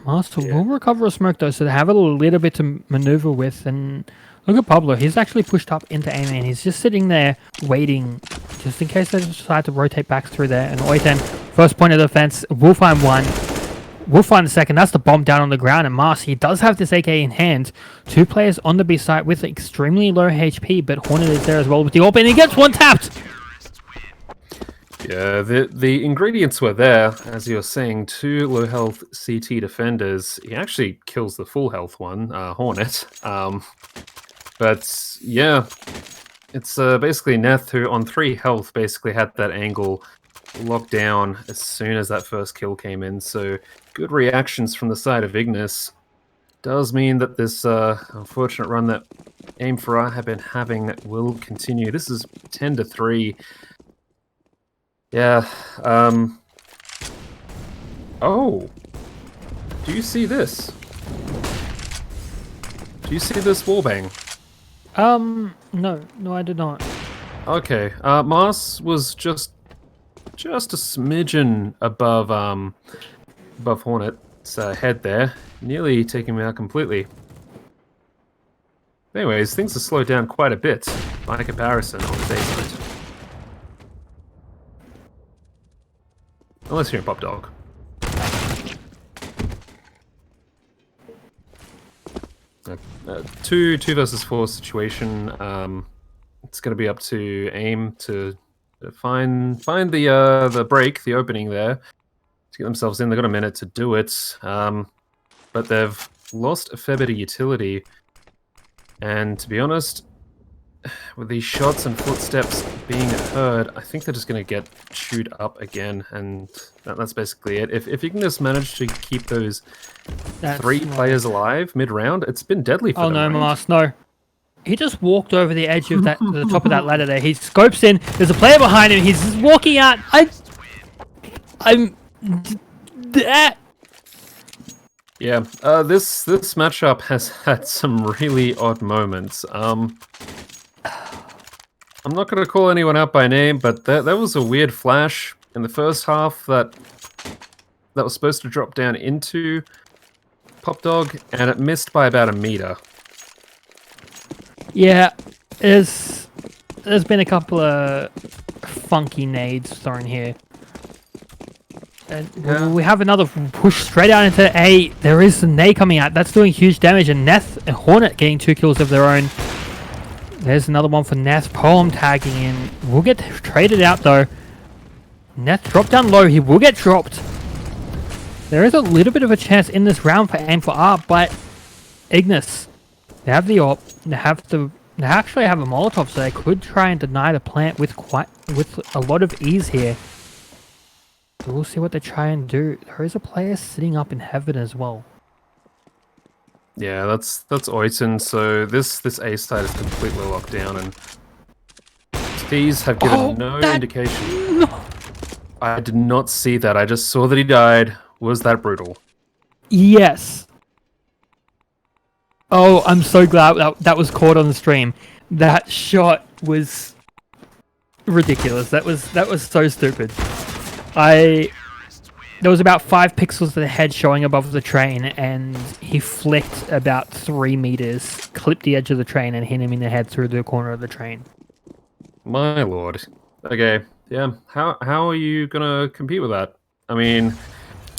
Master will recover a smoke though, so they have a little bit to maneuver with. And look at Pablo; he's actually pushed up into aim, and he's just sitting there waiting, just in case they decide to rotate back through there. And Oiten, first point of defense, will find one. We'll find the second. That's the bomb down on the ground. And Mars, he does have this AK in hand. 2 players on the B site with extremely low HP, but Hornet is there as well with the AWP, and he gets one tapped. Yeah, the ingredients were there, as you were saying. 2 low health CT defenders. He actually kills the full health one, Hornet. But yeah, it's basically Neth who on 3 health basically had that angle locked down as soon as that first kill came in. So good reactions from the side of Ignis. Does mean that this unfortunate run that Aim4R have been having will continue. This is 10-3. Yeah. Oh. Do you see this? Do you see this wallbang? No, I did not. Okay. Mars was just a smidgen above Hornet's head there, nearly taking him out completely. Anyways, things have slowed down quite a bit by comparison on the day side. Unless you're in Pop Dog. Two versus 4 situation. It's going to be up to Aim to find the break, the opening there, to get themselves in. They've got a minute to do it, but they've lost a fair bit of utility. And to be honest, with these shots and footsteps being heard, I think they're just going to get chewed up again, and that's basically it. If Ignis managed to keep those 3 players alive mid-round, it's been deadly for them. Oh no, right? Mars, no. He just walked over the edge of the top of that ladder there. He scopes in. There's a player behind him. He's just walking out. Yeah, this matchup has had some really odd moments. I'm not going to call anyone out by name, but there was a weird flash in the first half that was supposed to drop down into Pop Dog, and it missed by about a meter. Yeah, there's been a couple of funky nades thrown here. And we have another push straight out into A. There is a nade coming out. That's doing huge damage, and Neth and Hornet getting 2 kills of their own. There's another one for Neth. Poem tagging in. Will get traded out though. Neth dropped down low. He will get dropped. There is a little bit of a chance in this round for Aim4R, but Ignis, they have the AWP. They actually have a Molotov, so they could try and deny the plant with a lot of ease here. We'll see what they try and do. There is a player sitting up in heaven as well. Yeah, that's Oiten. So this A side is completely locked down, and T's have given no indication. No. I did not see that. I just saw that he died. Was that brutal? Yes. Oh, I'm so glad that was caught on the stream. That shot was ridiculous. That was so stupid. There was about 5 pixels of the head showing above the train, and he flicked about 3 meters, clipped the edge of the train, and hit him in the head through the corner of the train. My lord. Okay, yeah. How are you gonna compete with that? I mean,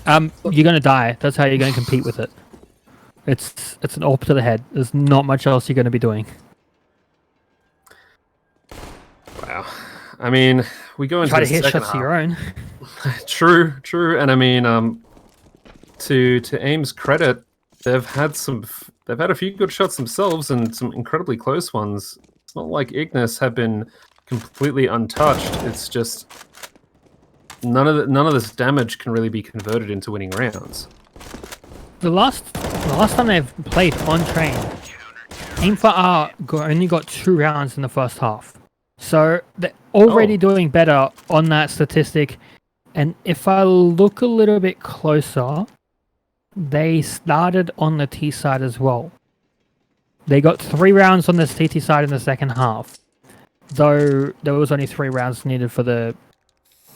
you're gonna die. That's how you're gonna compete with it. It's an AWP to the head. There's not much else you're gonna be doing. wow. I mean, we go into Try to the hit second shots half. to your own. True, and I mean, to Aim's credit, they've had a few good shots themselves and some incredibly close ones. It's not like Ignis have been completely untouched. It's just none of this damage can really be converted into winning rounds. The last time they've played on train, Aim4R only got 2 rounds in the first half. So they're already doing better on that statistic. And if I look a little bit closer, they started on the T side as well. They got 3 rounds on the CT side in the second half. Though there was only 3 rounds needed for the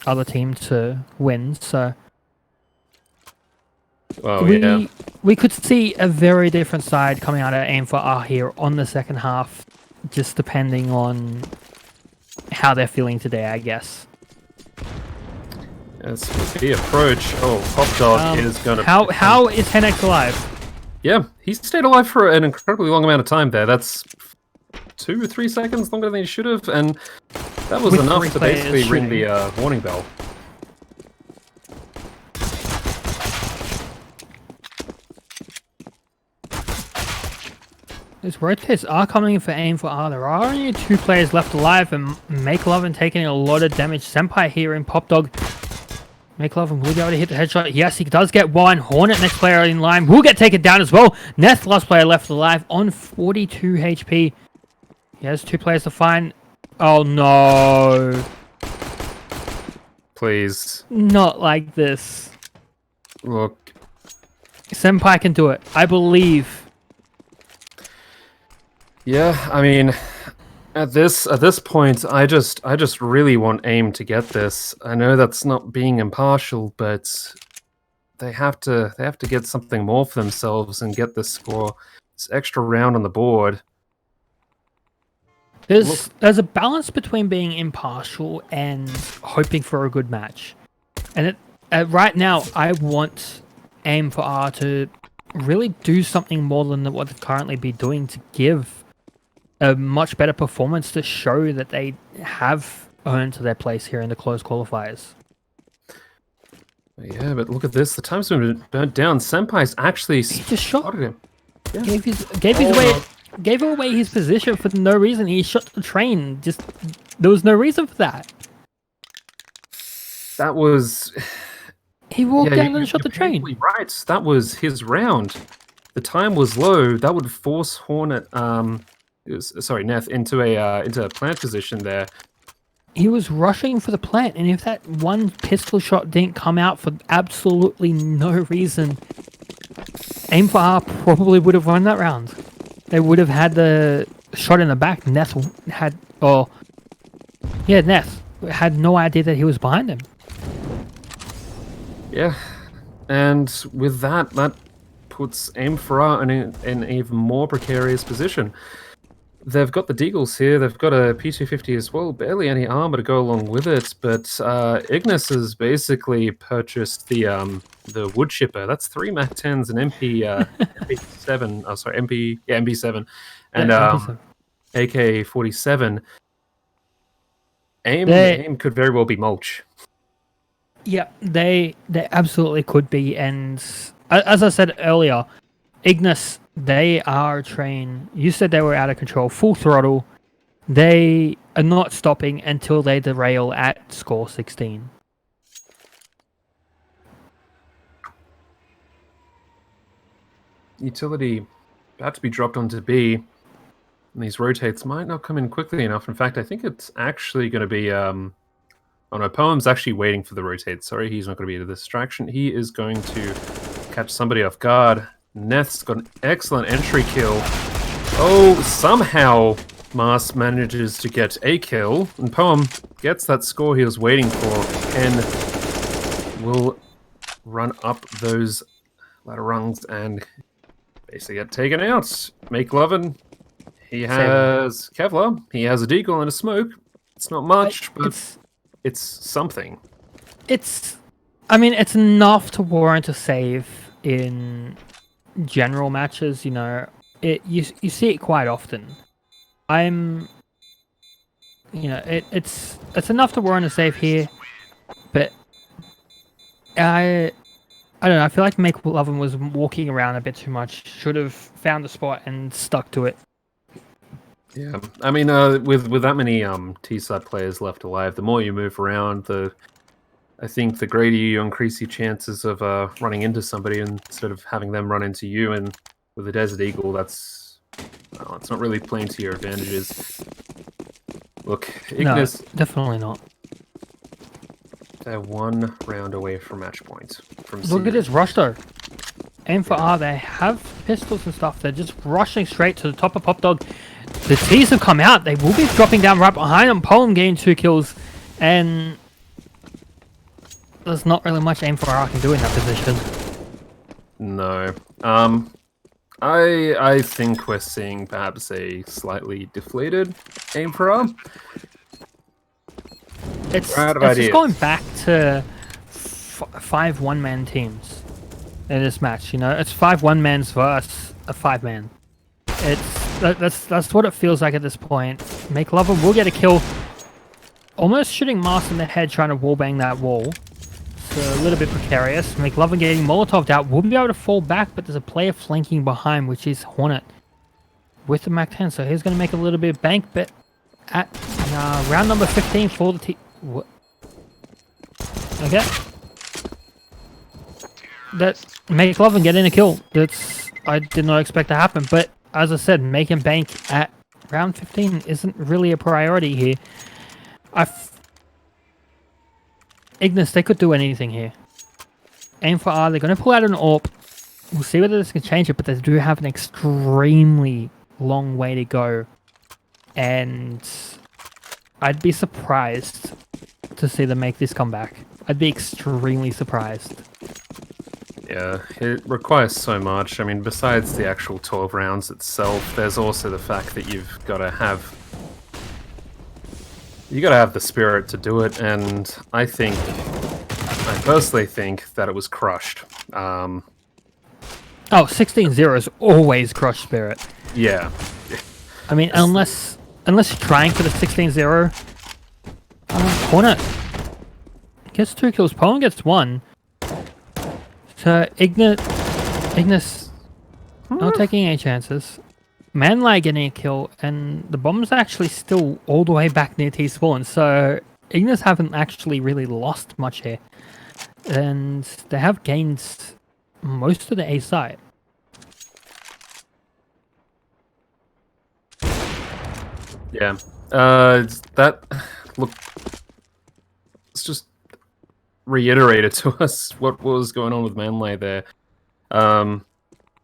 other team to win, so we could see a very different side coming out of Aim4R here on the second half, just depending on how they're feeling today, I guess. As the approach, Pop Dog is gonna. How is 10x alive? Yeah, he stayed alive for an incredibly long amount of time there. That's 2 or 3 seconds longer than he should have, and that was enough to basically ring the warning bell. These rotates are coming in for Aim4R. There are only 2 players left alive, and MakeLove taking a lot of damage. Senpai here in Pop Dog. MakeLove will be able to hit the headshot. Yes, he does get one. Hornet, next player in line, will get taken down as well. Neth, last player left alive on 42 HP. He has 2 players to find. Oh no. Please. Not like this. Look. Senpai can do it. I believe. Yeah, I mean, at this point, I just really want Aim to get this. I know that's not being impartial, but they have to get something more for themselves and get this score, this extra round on the board. There's a balance between being impartial and hoping for a good match. And right now, I want Aim4R to really do something more than what they've currently been doing to give a much better performance to show that they have earned their place here in the closed qualifiers. Yeah, but look at this. The time's been burnt down. Senpai's actually just shot him. Yeah. Gave away his position for no reason. He shot the train. Just there was no reason for that. That was. He walked down and shot the train. Right. That was his round. The time was low. That would force Hornet. Neth into a plant position there. He was rushing for the plant, and if that one pistol shot didn't come out for absolutely no reason, Aim4R probably would have won that round. They would have had the shot in the back. Neth had no idea that he was behind him. Yeah, and with that puts Aim4R in an even more precarious position. They've got the Deagles here, they've got a P250 as well, barely any armor to go along with it, but Ignis has basically purchased the wood chipper. That's 3 MAC-10s, an MP7, MP7, and AK-47. Aim could very well be mulch. Yeah, they absolutely could be, and as I said earlier, Ignis, they are trained. You said they were out of control, full throttle. They are not stopping until they derail at score 16. Utility about to be dropped onto B. And these rotates might not come in quickly enough. In fact, I think it's actually going to be... oh no, Poem's actually waiting for the rotate. Sorry, he's not going to be a distraction. He is going to catch somebody off guard. Neth's got an excellent entry kill. Oh, somehow Mars manages to get a kill. And Poem gets that score he was waiting for. And will run up those ladder rungs and basically get taken out. Make Lovin. He has Kevlar. He has a deagle and a smoke. It's not much, but it's something. I mean, it's enough to warrant a save in general matches. You know, you see it quite often. It's enough to warrant a save here, but I don't know. I feel like McLovin was walking around a bit too much. Should have found the spot and stuck to it. Yeah, I mean, with that many T-side players left alive, the more you move around, I think the greater you increase your chances of running into somebody instead of having them run into you. And with the Desert Eagle, it's not really playing to your advantages. Look, Ignis... No, definitely not. They're 1 round away from match point. Look at this rush though. Aim4R, they have pistols and stuff. They're just rushing straight to the top of Pop Dog. The T's have come out. They will be dropping down right behind them. Poem getting 2 kills. And there's not really much Aim4R can do in that position. No. I think we're seeing perhaps a slightly deflated Aim4R. It's just going back to 5 one-man teams in this match. You know, it's 5 one-mans versus a 5-man. That's what it feels like at this point. McLovin will get a kill, almost shooting Mars in the head, trying to wallbang that wall. So a little bit precarious. McLovin getting Molotoved out, will be able to fall back, but there's a player flanking behind, which is Hornet with the MAC-10. So he's going to make a little bit of bank, but at round number 15 for the what? Okay. That McLovin getting a kill. I did not expect to happen, but as I said, making bank at round 15 isn't really a priority here. Ignis, they could do anything here. Aim4R, they're going to pull out an AWP. We'll see whether this can change it, but they do have an extremely long way to go. And I'd be surprised to see them make this comeback. I'd be extremely surprised. Yeah, it requires so much. I mean, besides the actual 12 rounds itself, there's also the fact that you've got to have the spirit to do it, and I personally think that it was crushed. 16-0 is always crushed spirit. Yeah. I mean, unless you're trying for the 16-0, Hornet gets 2 kills, Poem gets 1. So Ignis not taking any chances. Manlai getting a kill, and the bomb's actually still all the way back near T-spawn, so Ignis haven't actually really lost much here. And they have gained most of the A site. Yeah. Look, let's just reiterate it to us what was going on with Manlai there.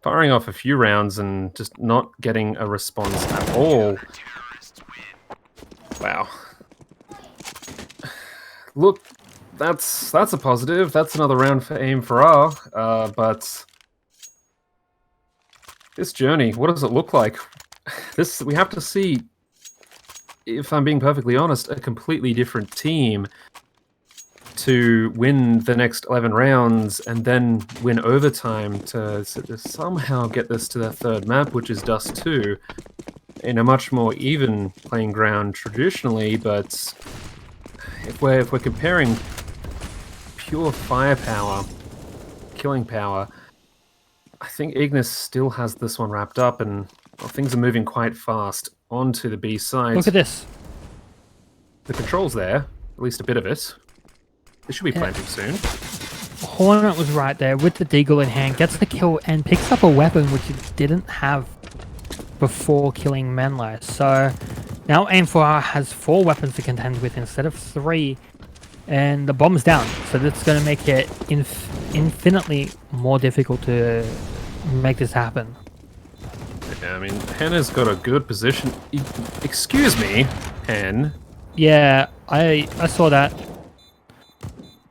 Firing off a few rounds and just not getting a response at all. Wow. Look, that's a positive. That's another round for Aim4R. But this journey, what does it look like? We have to see, if I'm being perfectly honest, a completely different team to win the next 11 rounds and then win overtime to somehow get this to their 3rd map, which is Dust 2, in a much more even playing ground traditionally. But if we're comparing pure firepower, killing power, I think Ignis still has this one wrapped up, and things are moving quite fast onto the B side. Look at this. The control's there, at least a bit of it. They should be planting soon. Hornet was right there with the deagle in hand, gets the kill and picks up a weapon which it didn't have before killing Menlo. So now Aim4R has 4 weapons to contend with instead of 3, and the bomb's down. So that's going to make it infinitely more difficult to make this happen. Yeah, I mean, Hen has got a good position. Excuse me, Hen. Yeah, I saw that.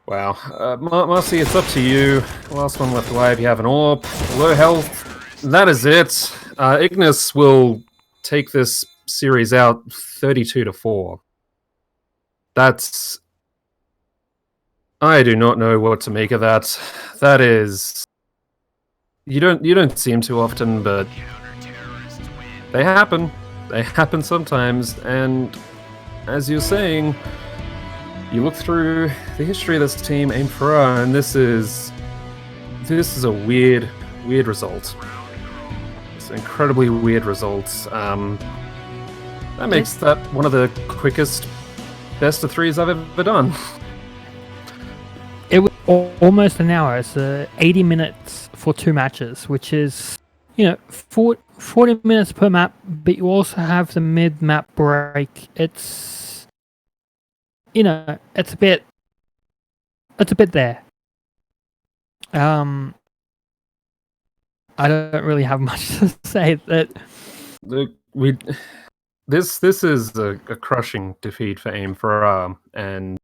Wow. Marcy, it's up to you. Last one left alive. You have an orb. Low health. That is it. Ignis will take this series out 32-4. That's... I do not know what to make of that. That is... You don't see them too often, but they happen. They happen sometimes, and as you're saying, you look through the history of this team, Aim4R, and this is a weird result. It's an incredibly weird result. That makes that one of the quickest best of 3s I've ever done. It was almost an hour. It's 80 minutes for 2 matches, which is, 40 minutes per map, but you also have the mid-map break. It's, it's a bit there. I don't really have much to say. That this is a crushing defeat for Aim4R, and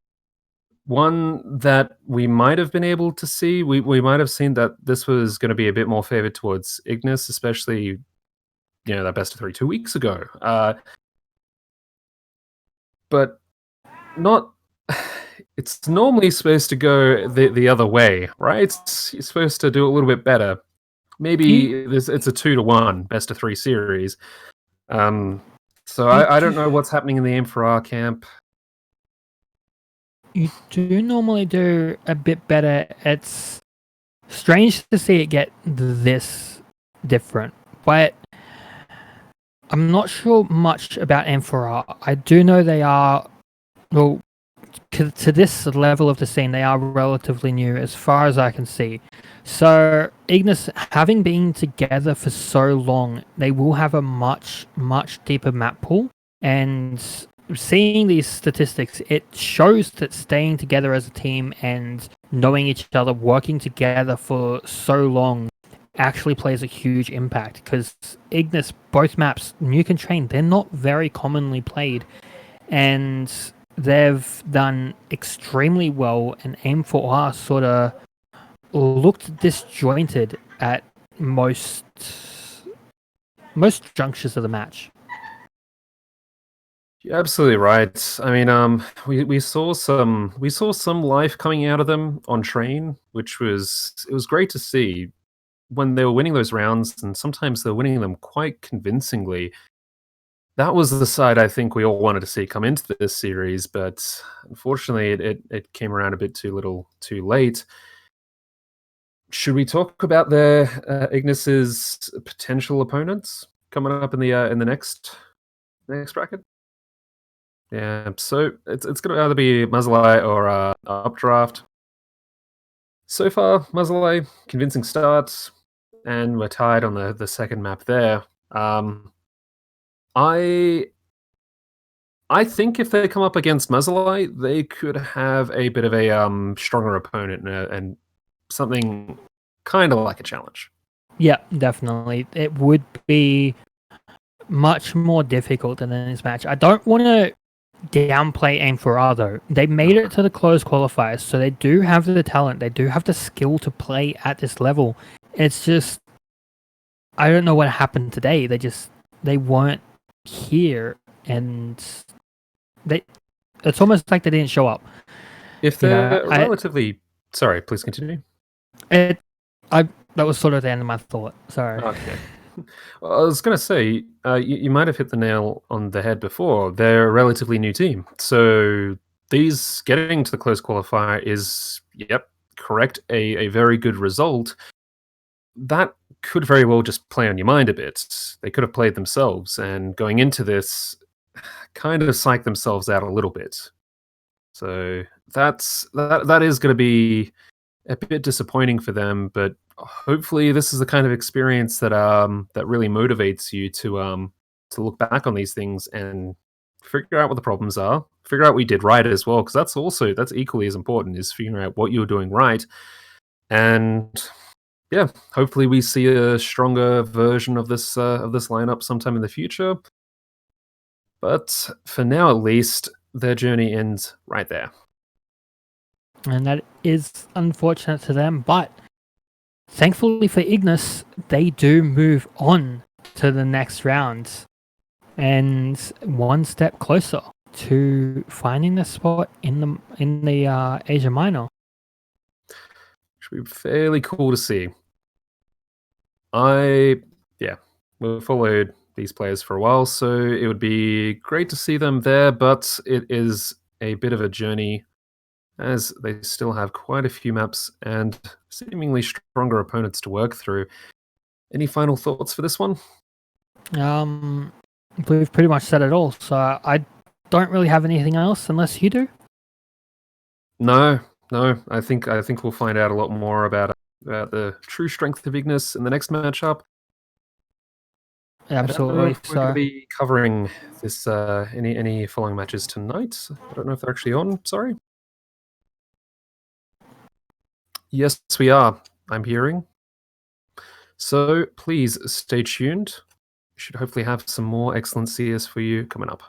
one that we might have been able to see. We might have seen that this was going to be a bit more favored towards Ignis, especially that best of 3 2 weeks ago. But not. It's normally supposed to go the other way, right? You're supposed to do a little bit better. Maybe it's a 2-1 best of 3 series. So I don't know what's happening in the Aim4R camp. You do normally do a bit better. It's strange to see it get this different, but I'm not sure much about Aim4R. I do know they are, well, to this level of the scene, they are relatively new as far as I can see. So Ignis, having been together for so long, they will have a much deeper map pool, and seeing these statistics, it shows that staying together as a team and knowing each other, working together for so long, actually plays a huge impact. Because Ignis, both maps, Nuke and Train, they're not very commonly played, and they've done extremely well, and Aim4R sort of looked disjointed at most junctures of the match. You're absolutely right. I mean, we saw some life coming out of them on Train, which was great to see when they were winning those rounds, and sometimes they're winning them quite convincingly. That was the side I think we all wanted to see come into this series, but unfortunately, it came around a bit too late. Should we talk about Ignis's potential opponents coming up in the next bracket? Yeah, so it's going to either be Muzzleye or Updraft. So far, Muzzleye, convincing start, and we're tied on the second map there. I think if they come up against Muzzleye, they could have a bit of a stronger opponent and something kind of like a challenge. Yeah, definitely. It would be much more difficult than in this match. I don't want to downplay Aim4R though. They made it to the closed qualifiers, so they do have the talent, they do have the skill to play at this level. It's just, I don't know what happened today. They weren't here, and it's almost like they didn't show up. If they're relatively... Sorry, please continue. That was sort of the end of my thought. Sorry. Okay. Well, I was going to say, you might have hit the nail on the head before. They're a relatively new team. So these getting to the close qualifier is, correct, a very good result. That could very well just play on your mind a bit. They could have played themselves, and going into this, kind of psych themselves out a little bit. So that is going to be a bit disappointing for them, but hopefully this is the kind of experience that that really motivates you to look back on these things and figure out what the problems are, figure out what you did right as well, because that's equally as important, is figuring out what you're doing right. And yeah, hopefully we see a stronger version of this lineup sometime in the future. But for now, at least, their journey ends right there. And that is unfortunate to them, but thankfully for Ignis, they do move on to the next round and one step closer to finding the spot in the Asia Minor. Which would be fairly cool to see. We've followed these players for a while, so it would be great to see them there, but it is a bit of a journey as they still have quite a few maps and seemingly stronger opponents to work through. Any final thoughts for this one? We've pretty much said it all, so I don't really have anything else unless you do. No. I think we'll find out a lot more about the true strength of Ignis in the next matchup. Absolutely. We're going to be covering this any following matches tonight. I don't know if they're actually on. Sorry. Yes, we are. I'm hearing. So please stay tuned. We should hopefully have some more excellent CS for you coming up.